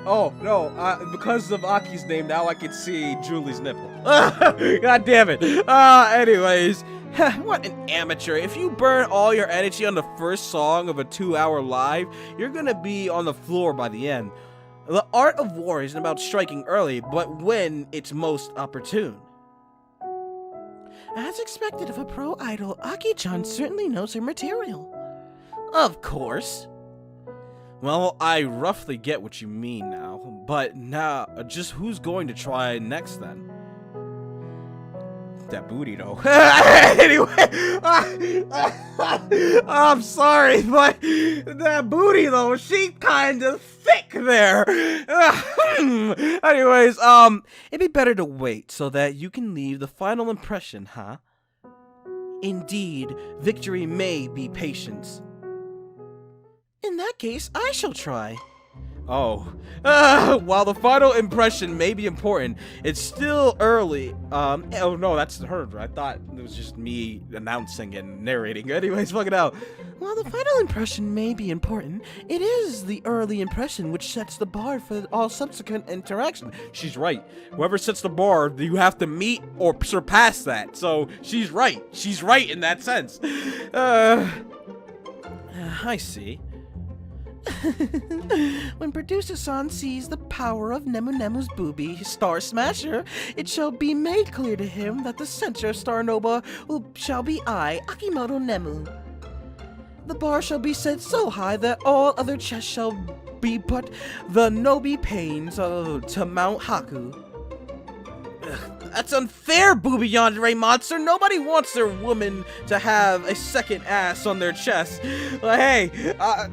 Oh no! Because of Aki's name, now I can see Julie's nipple. God damn it! Anyways, what an amateur! If you burn all your energy on the first song of a 2-hour live, you're gonna be on the floor by the end. The art of war isn't about striking early, but when it's most opportune. As expected of a pro idol, Aki-chan certainly knows her material. Of course. Well, I roughly get what you mean now, but now, just who's going to try next then? That booty though. Anyway, I'm sorry, but that booty though, she kinda thick there. Anyways, it'd be better to wait so that you can leave the final impression, huh? Indeed, victory may be patience. In that case, I shall try. Oh, while the final impression may be important, it's still early. Oh no, that's her. I thought it was just me announcing and narrating. Anyways, fuck it out. While the final impression may be important, it is the early impression which sets the bar for all subsequent interaction. She's right. Whoever sets the bar, you have to meet or surpass that. So she's right. She's right in that sense. I see. When Producer-san sees the power of Nemu's booby, Star Smasher, it shall be made clear to him that the center of Starnova shall be I, Akimoto Nemu. The bar shall be set so high that all other chests shall be put the Nobi pains to Mount Haku. That's unfair, booby yandere monster. Nobody wants their woman to have a second ass on their chest. Hey,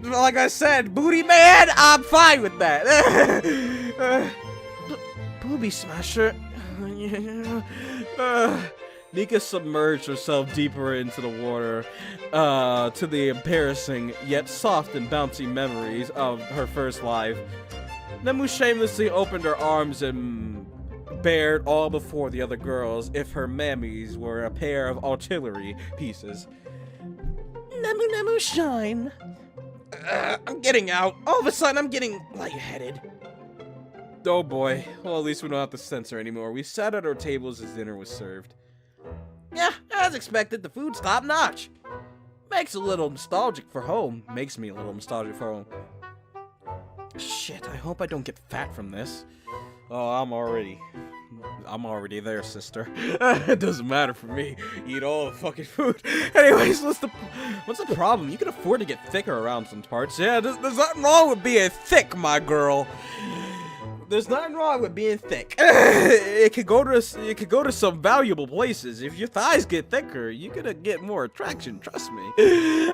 like I said, booty man, I'm fine with that. Booby Smasher. Nika submerged herself deeper into the water, to the embarrassing yet soft and bouncy memories of her first life. Nemu shamelessly opened her arms and bared all before the other girls if her mammies were a pair of artillery pieces. Nemu shine. I'm getting out. All of a sudden, I'm getting lightheaded. Oh boy. Well, at least we don't have to censor anymore. We sat at our tables as dinner was served. Yeah, as expected, the food's top notch. Makes a little nostalgic for home. Makes me a little nostalgic for home. Shit, I hope I don't get fat from this. Oh, I'm already there, sister. It doesn't matter for me. Eat all the fucking food. Anyways, what's the problem? You can afford to get thicker around some parts. Yeah, there's nothing wrong with being thick, my girl. There's nothing wrong with being thick. It could go to some valuable places. If your thighs get thicker, you're gonna get more attraction. Trust me.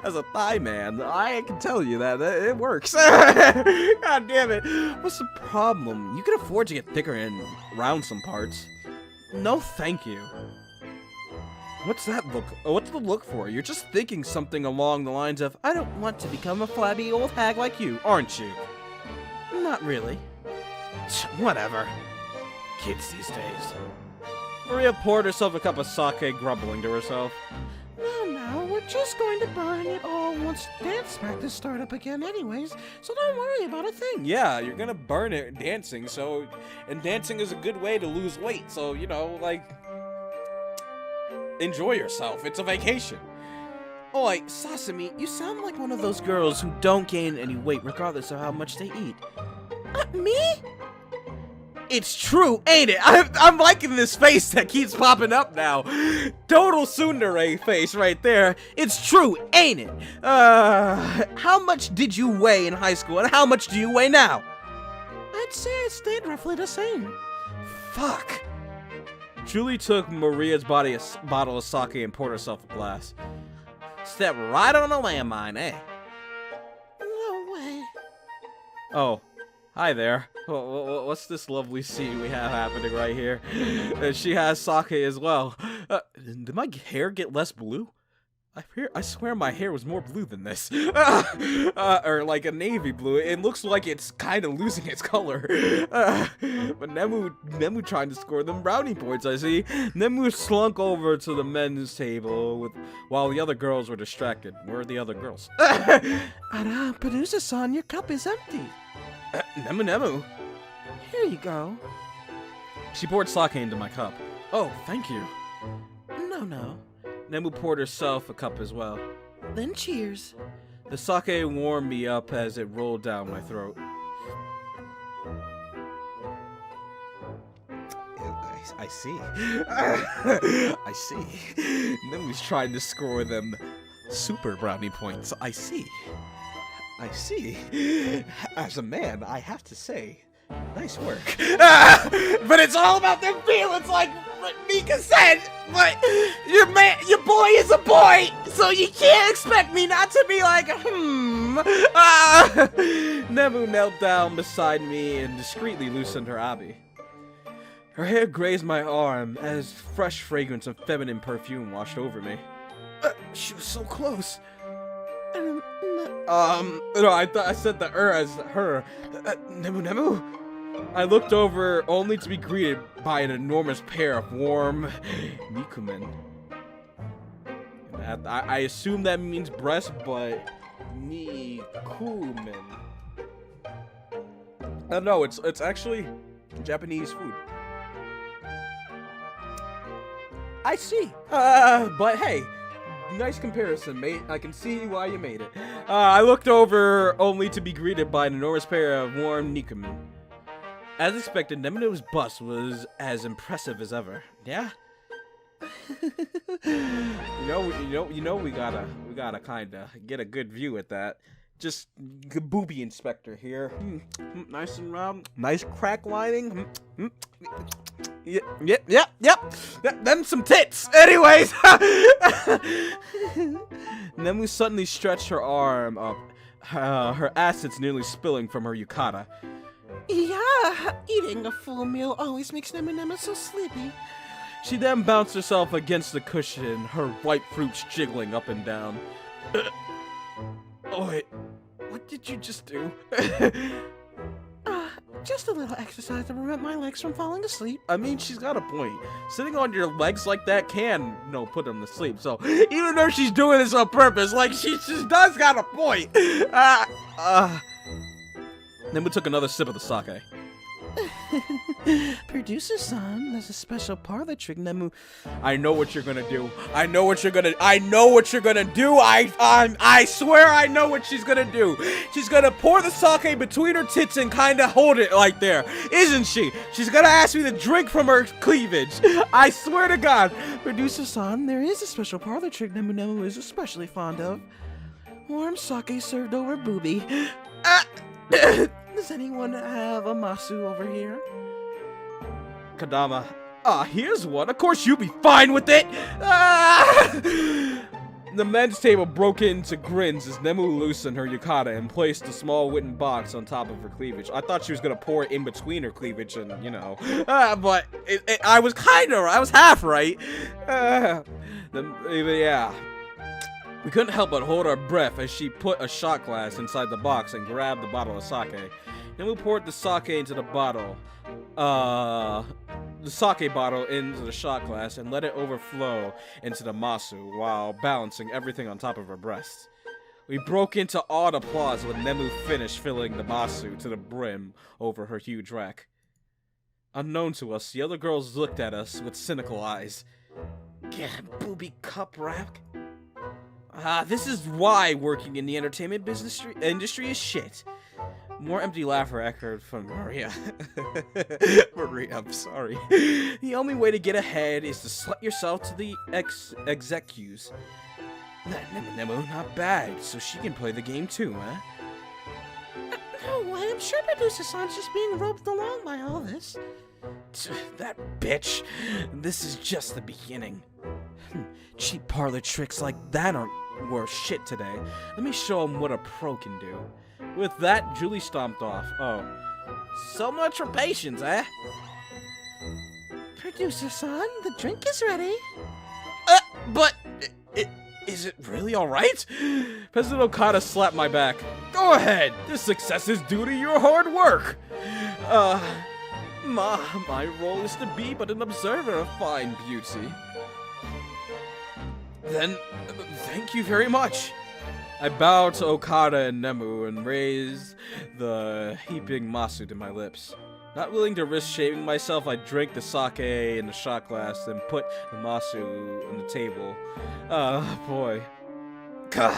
As a thigh man, I can tell you that it works. God damn it. What's the problem? You can afford to get thicker and round some parts. No, thank you. What's that look? What's the look for? You're just thinking something along the lines of, I don't want to become a flabby old hag like you, aren't you? Not really. Whatever. Kids these days. Maria poured herself a cup of sake, grumbling to herself. No, we're just going to burn it all once dance practice start up again anyways, so don't worry about a thing. Yeah, you're gonna burn it dancing, and dancing is a good way to lose weight, so, you know, like, enjoy yourself. It's a vacation. Oi, Sasami, you sound like one of those girls who don't gain any weight regardless of how much they eat. Me? It's true, ain't it? I'm liking this face that keeps popping up now. Total tsundere face right there. It's true, ain't it? How much did you weigh in high school, and how much do you weigh now? I'd say it stayed roughly the same. Fuck. Julie took Maria's bottle of sake and poured herself a glass. Stepped right on a landmine, eh? No way. Oh. Hi there. What's this lovely scene we have happening right here? She has sake as well. Did my hair get less blue? I swear my hair was more blue than this. Or like a navy blue. It looks like it's kind of losing its color. But Nemu trying to score them brownie points, I see. Nemu slunk over to the men's table while the other girls were distracted. Where are the other girls? Producer-san, your cup is empty. Nemu. Here you go. She poured sake into my cup. Oh, thank you. No. Nemu poured herself a cup as well. Then cheers. The sake warmed me up as it rolled down my throat. I see. I see. Nemu's trying to score them super brownie points. I see. As a man, I have to say, nice work. But it's all about them feelings, like Mika said. But your boy is a boy, so you can't expect me not to be like, Nemu knelt down beside me and discreetly loosened her abi. Her hair grazed my arm as fresh fragrance of feminine perfume washed over me. She was so close. No, I said the as her. Nemu? I looked over only to be greeted by an enormous pair of warm nikumen. I assume that means breast, but nikumen. No, it's actually Japanese food. I see. But hey. Nice comparison, mate. I can see why you made it. I looked over only to be greeted by an enormous pair of warm nikumen. As expected, Nemu's bust was as impressive as ever. Yeah? you know we gotta kinda get a good view at that. Just booby inspector here. Nice and round. Nice crack lining. Yep. Them some tits. Anyways. Nemu suddenly stretched her arm up, her acids nearly spilling from her yukata. Yeah, eating a full meal always makes Nemu so sleepy. She then bounced herself against the cushion, her white fruits jiggling up and down. Oh wait, what did you just do? Just a little exercise to prevent my legs from falling asleep. I mean, she's got a point. Sitting on your legs like that can, put them to sleep. So, even though she's doing this on purpose, like, she just does got a point. Nemu took another sip of the sake. Producer-san, there's a special parlor trick, Nemu. I know what you're gonna do. I know what you're gonna do. I swear I know what she's gonna do. She's gonna pour the sake between her tits and kinda hold it like there. Isn't she? She's gonna ask me to drink from her cleavage. I swear to God. Producer-san, there is a special parlor trick Nemu is especially fond of. Warm sake served over booby. Does anyone have a masu over here? Kadama. Here's one. Of course you'd be fine with it. The men's table broke into grins as Nemu loosened her yukata and placed a small wooden box on top of her cleavage. I thought she was gonna pour it in between her cleavage and, you know, but I was half right. Yeah. We couldn't help but hold our breath as she put a shot glass inside the box and grabbed the bottle of sake. Then we poured the sake into the bottle. The sake bottle into the shot glass and let it overflow into the masu while balancing everything on top of her breast. We broke into awed applause when Nemu finished filling the masu to the brim over her huge rack. Unknown to us, the other girls looked at us with cynical eyes. God, booby cup rack. This is why working in the entertainment industry is shit. More empty laughter echoed from Maria. Maria, I'm sorry. The only way to get ahead is to slut yourself to the executives. That Nemu, not bad, so she can play the game too, huh? No, I'm sure Producer-san's just being roped along by all this. That bitch. This is just the beginning. Cheap parlor tricks like that aren't worth shit today. Let me show him what a pro can do. With that, Julie stomped off. Oh. So much for patience, eh? Producer-san, the drink is ready. But... is it really alright? President Okada slapped my back. Go ahead! This success is due to your hard work! My role is to be but an observer of fine beauty. Then, thank you very much. I bowed to Okada and Nemu and raised the heaping masu to my lips. Not willing to risk shaving myself, I drank the sake in the shot glass and put the masu on the table. Boy. Gah.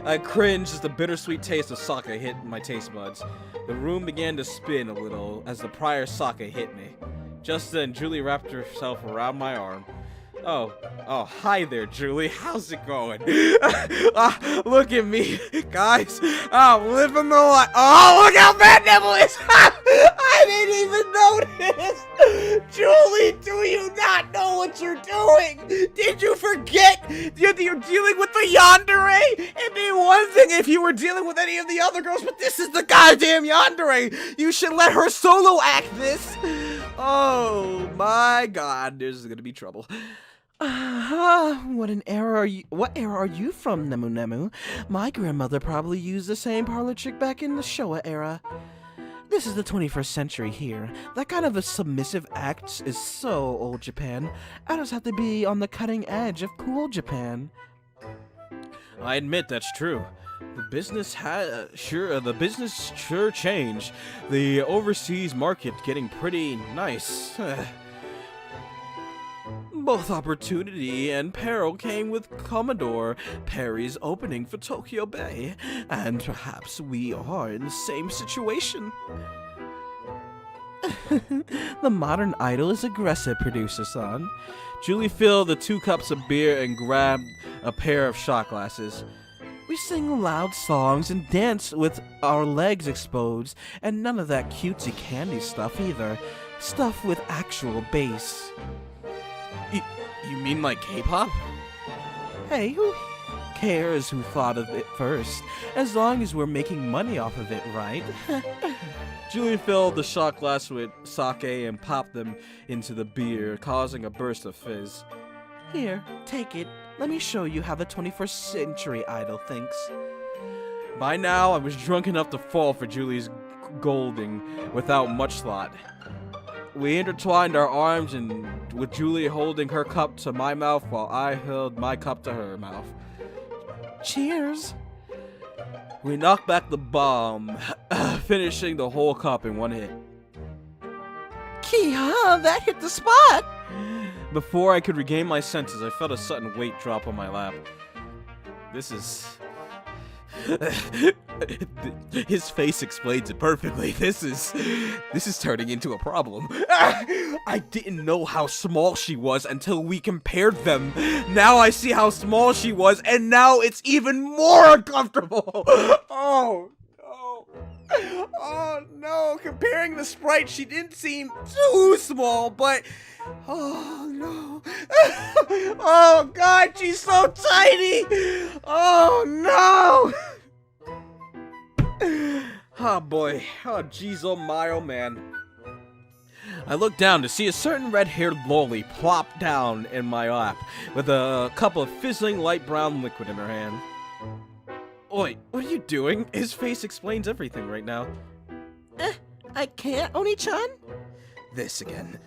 I cringed as the bittersweet taste of sake hit my taste buds. The room began to spin a little as the prior sake hit me. Just then, Julie wrapped herself around my arm. Oh, hi there, Julie. How's it going? Look at me, guys. I'm living the life. Oh, look how bad Neville is. I didn't even notice. Julie, do you not know what you're doing? Did you forget you're dealing with the yandere? It'd be one thing if you were dealing with any of the other girls, but this is the goddamn yandere. You should let her solo act this. Oh, my God. There's gonna be trouble. What era are you from, Nemu? My grandmother probably used the same parlor trick back in the Showa era. This is the 21st century here. That kind of a submissive act is so old Japan. Adults have to be on the cutting edge of cool Japan. I admit that's true. The business sure changed. The overseas market getting pretty nice. Both opportunity and peril came with Commodore Perry's opening for Tokyo Bay, and perhaps we are in the same situation. The modern idol is aggressive, Producer-san. Julie filled the 2 cups of beer and grabbed a pair of shot glasses. We sing loud songs and dance with our legs exposed, and none of that cutesy candy stuff either. Stuff with actual bass. You mean like K-pop? Hey, who cares who thought of it first? As long as we're making money off of it, right? Julie filled the shot glass with sake and popped them into the beer, causing a burst of fizz. Here, take it. Let me show you how the 21st century idol thinks. By now, I was drunk enough to fall for Julie's golding without much thought. We intertwined our arms, and with Julie holding her cup to my mouth while I held my cup to her mouth. Cheers! We knocked back the bomb, finishing the whole cup in one hit. Kia, that hit the spot! Before I could regain my senses, I felt a sudden weight drop on my lap. This is... His face explains it perfectly. This is turning into a problem. I didn't know how small she was until we compared them. Now I see how small she was, and now it's even more uncomfortable. Oh no. Oh no, compared comparing the sprite, she didn't seem too small, but... Oh, no. Oh, God, she's so tiny. Oh, no. Oh, boy. Oh, jeez, oh, my, oh, man. I looked down to see a certain red-haired loli plop down in my lap with a cup of fizzling light brown liquid in her hand. Oi, what are you doing? His face explains everything right now. I can't, Oni-chan? This again.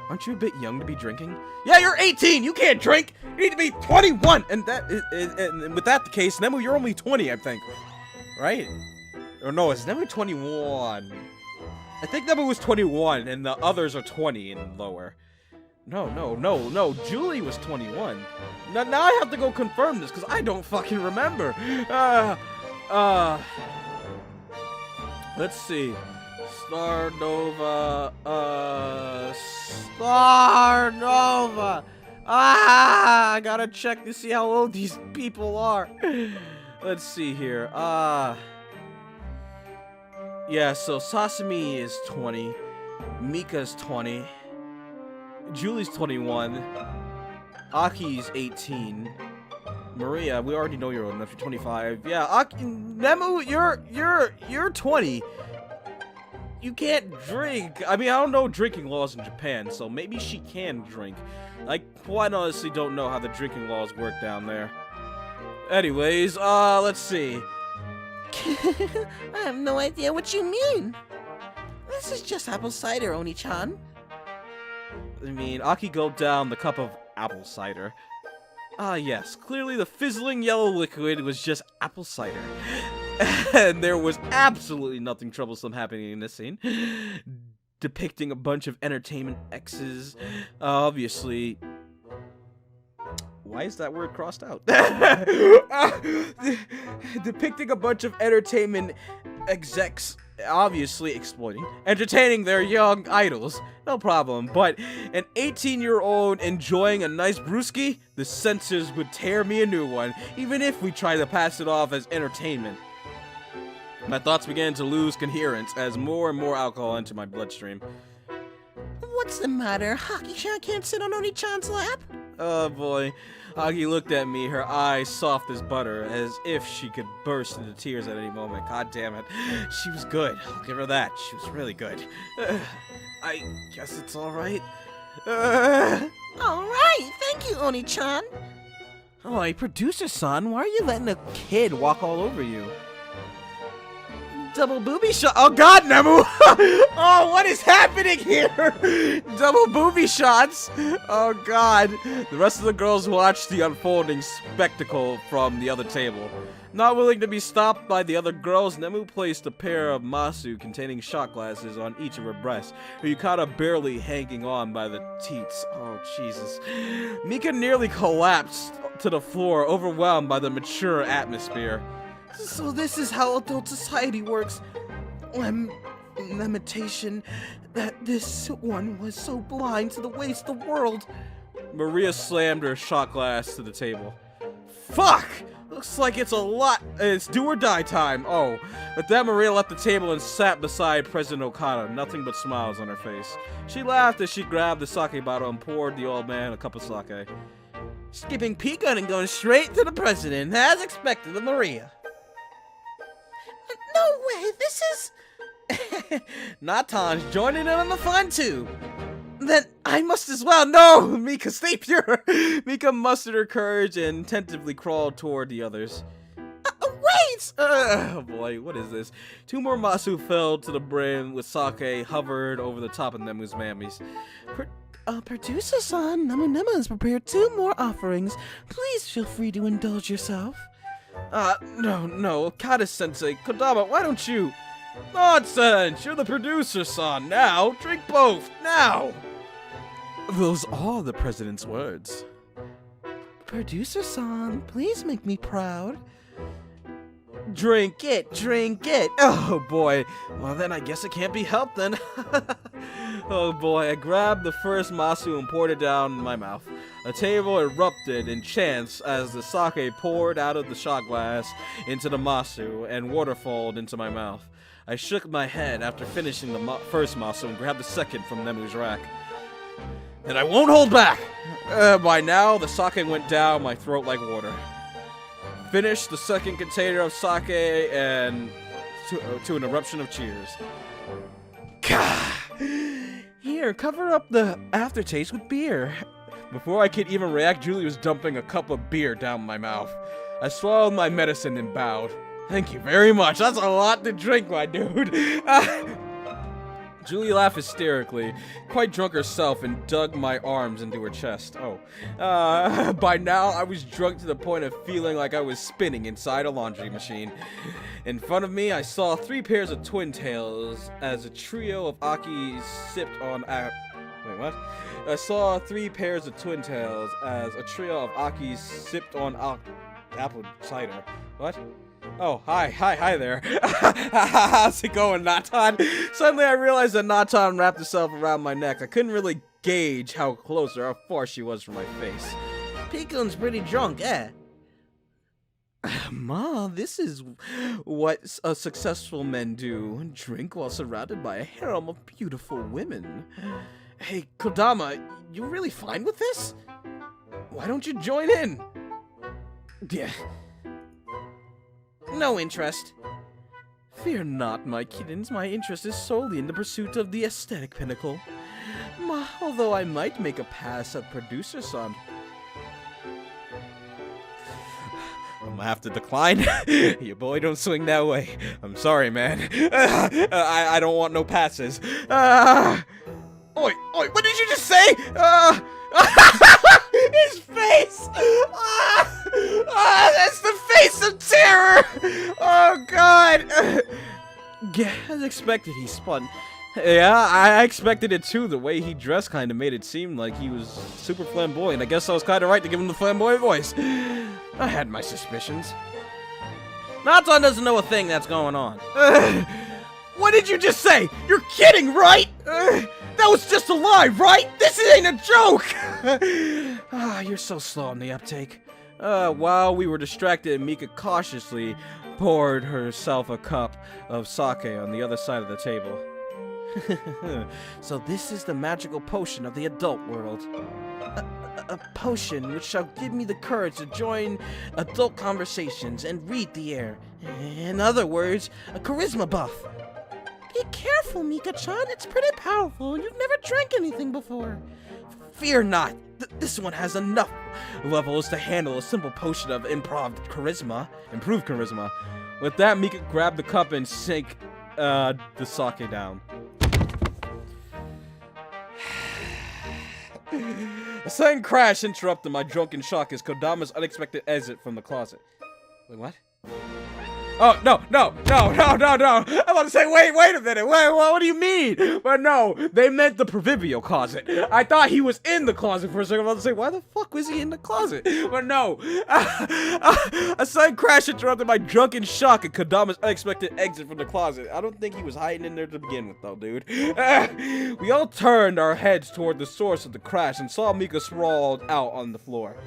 Aren't you a bit young to be drinking? Yeah, you're 18! You can't drink! You need to be 21! And and with that the case, Nemu, you're only 20, I think. Right? Or no, it's Nemu 21. I think Nemu was 21, and the others are 20 and lower. No. Julie was 21. Now I have to go confirm this, because I don't fucking remember. Let's see. Starnova. I gotta check to see how old these people are. Let's see here. Yeah, so Sasami is 20. Mika's 20. Julie's 21. Aki's 18. Maria, we already know you're old enough. You're 25. Yeah, Nemu, you're 20. You can't drink. I mean, I don't know drinking laws in Japan, so maybe she can drink. I quite honestly don't know how the drinking laws work down there. Anyways, let's see. I have no idea what you mean. This is just apple cider, Oni-chan. I mean, Aki gulped down the cup of apple cider. Ah, yes. Clearly the fizzling yellow liquid was just apple cider. And there was absolutely nothing troublesome happening in this scene. Depicting a bunch of entertainment X's. Obviously... Why is that word crossed out? Depicting a bunch of entertainment execs obviously exploiting, entertaining their young idols. No problem, but an 18-year-old enjoying a nice brewski? The censors would tear me a new one, even if we try to pass it off as entertainment. My thoughts began to lose coherence as more and more alcohol entered my bloodstream. What's the matter? Haki-chan can't sit on Oni-chan's lap? Oh boy. Aki looked at me, her eyes soft as butter, as if she could burst into tears at any moment. God damn it. She was good. I'll give her that. She was really good. I guess it's alright. Alright, thank you, Oni-chan. Oh, hey, producer-son, why are you letting a kid walk all over you? Double booby shot. Oh God, Nemu! Oh, what is happening here? Double booby shots. Oh God. The rest of the girls watched the unfolding spectacle from the other table. Not willing to be stopped by the other girls, Nemu placed a pair of masu containing shot glasses on each of her breasts, her yukata barely hanging on by the teats. Oh Jesus. Mika nearly collapsed to the floor, overwhelmed by the mature atmosphere. So this is how adult society works. Limitation that this one was so blind to the ways of the world. Maria slammed her shot glass to the table. Fuck! Looks like it's do or die time. Oh, with that, Maria left the table and sat beside President Okada, nothing but smiles on her face. She laughed as she grabbed the sake bottle and poured the old man a cup of sake. Skipping Pika and going straight to the president, as expected of Maria. No way, this is... Natan's joining in on the fun too. Then I must as well. No, Mika, stay pure. Mika mustered her courage and tentatively crawled toward the others. Wait! Oh boy, what is this? Two more masu fell to the brim with sake hovered over the top of Nemu's mammies. Producer-san, Nemu has prepared 2 more offerings. Please feel free to indulge yourself. No, Okada-sensei, Kodama, why don't you? Nonsense! You're the producer, son. Now, drink both, now! Those are the president's words. Producer-san, please make me proud. Drink it, drink it. Oh boy. Well then I guess it can't be helped then. Oh boy, I grabbed the first masu and poured it down my mouth. The table erupted in chants as the sake poured out of the shot glass into the masu and waterfalled into my mouth. I shook my head after finishing the first masu and grabbed the second from Nemu's rack. And I won't hold back! By now, the sake went down my throat like water. Finished the second container of sake and to an eruption of cheers. Here, cover up the aftertaste with beer. Before I could even react, Julie was dumping a cup of beer down my mouth. I swallowed my medicine and bowed. Thank you very much. That's a lot to drink, my dude. Julie laughed hysterically, quite drunk herself, and dug my arms into her chest. By now, I was drunk to the point of feeling like I was spinning inside a laundry machine. In front of me, I saw 3 pairs of twin tails as a trio of Aki sipped on Wait, what? I saw 3 pairs of twin tails as a trio of Akis sipped on apple cider. What? Oh, hi there. How's it going, Natan? Suddenly I realized that Natan wrapped herself around my neck. I couldn't really gauge how close or how far she was from my face. Pikun's pretty drunk, eh? Ma, this is what successful men do. Drink while surrounded by a harem of beautiful women. Hey, Kodama, you really fine with this? Why don't you join in? Yeah. No interest. Fear not, my kittens. My interest is solely in the pursuit of the aesthetic pinnacle. Ma, although I might make a pass at producer-son. I'm gonna have to decline. Your boy don't swing that way. I'm sorry, man. I don't want no passes. Oi, what did you just say? His face! That's the face of terror! Oh, God! Yeah, as expected, he spun. Yeah, I expected it too. The way he dressed kind of made it seem like he was super flamboyant. I guess I was kind of right to give him the flamboyant voice. I had my suspicions. Natan doesn't know a thing that's going on. What did you just say? You're kidding, right? That was just a lie, right? This ain't a joke! You're so slow on the uptake. While we were distracted, Mika cautiously poured herself a cup of sake on the other side of the table. So this is the magical potion of the adult world. A potion which shall give me the courage to join adult conversations and read the air. In other words, a charisma buff. Be careful, Mika-chan. It's pretty powerful. You've never drank anything before. Fear not. This one has enough levels to handle a simple potion of improved charisma. With that, Mika grabbed the cup and sank the sake down. A sudden crash interrupted my drunken shock as Kodama's unexpected exit from the closet. Wait, what? Oh, no. I'm about to say, wait a minute. What do you mean? But no, they meant the proverbial closet. I thought he was in the closet for a second. I'm about to say, why the fuck was he in the closet? But no. A sudden crash interrupted my drunken shock at Kodama's unexpected exit from the closet. I don't think he was hiding in there to begin with, though, dude. We all turned our heads toward the source of the crash and saw Mika sprawled out on the floor.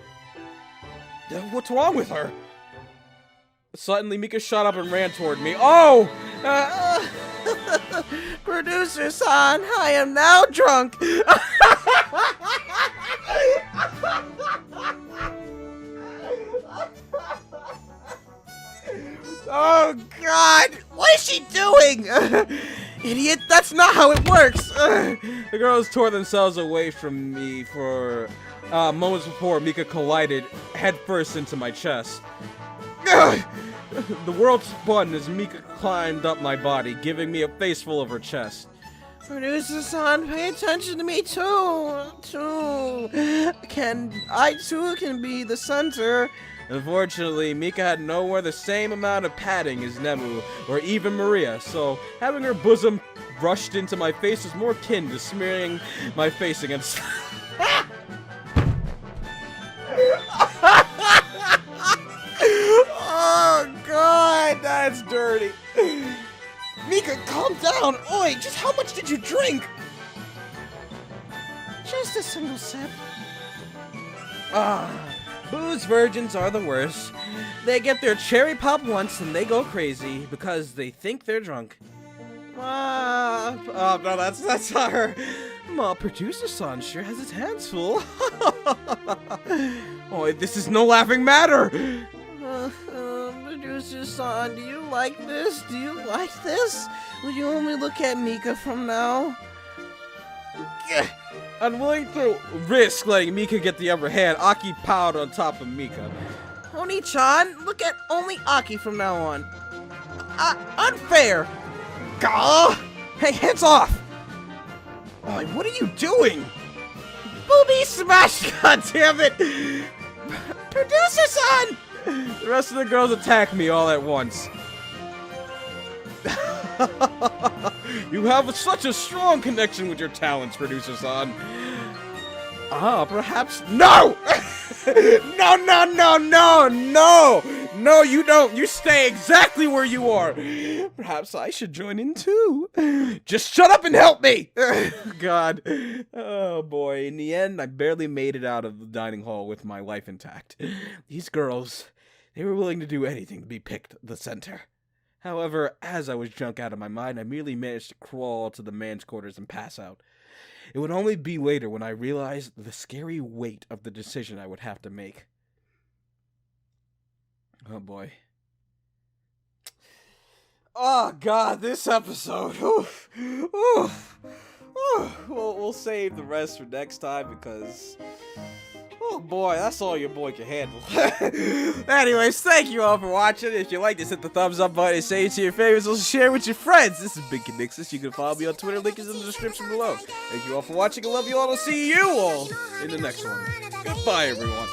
What's wrong with her? Suddenly, Mika shot up and ran toward me. Oh! Producer-san, I am now drunk. Oh, God! What is she doing? Idiot, that's not how it works! The girls tore themselves away from me for moments before Mika collided headfirst into my chest. The world spun as Mika climbed up my body, giving me a face full of her chest. Producer-san, pay attention to me too. I too can be the center. Unfortunately, Mika had nowhere the same amount of padding as Nemu, or even Maria, so having her bosom rushed into my face was more akin to smearing my face against... Oh, God, that's dirty. Mika, calm down. Oi, just how much did you drink? Just a single sip. Ah, booze virgins are the worst. They get their cherry pop once and they go crazy because they think they're drunk. Oh no, that's not her. Ma, producer-san sure has his hands full. Oh, this is no laughing matter. Producer-san, do you like this? Do you like this? Will you only look at Mika from now? Unwilling to risk letting Mika get the upper hand, Aki piled on top of Mika. Oni-chan, look at only Aki from now on. Unfair! Gah! Hey, hands off! Oh, what are you doing? Booby smash! God damn it! Producer-san! The rest of the girls attack me all at once. You have such a strong connection with your talents, producer-san. Perhaps— No! No, you don't. You stay exactly where you are. Perhaps I should join in too. Just shut up and help me. God. Oh boy. In the end, I barely made it out of the dining hall with my life intact. These girls, they were willing to do anything to be picked the center. However, as I was drunk out of my mind, I merely managed to crawl to the man's quarters and pass out. It would only be later when I realized the scary weight of the decision I would have to make. Oh boy. Oh god, this episode. Oof. Oof. Oof. We'll save the rest for next time because, oh boy, that's all your boy can handle. Anyways, thank you all for watching. If you like this, hit the thumbs up button and say it to your favorites. Also share with your friends. This is Big Conixis. You can follow me on Twitter. Link is in the description below. Thank you all for watching. I love you all. I'll see you all in the next one. Goodbye, everyone.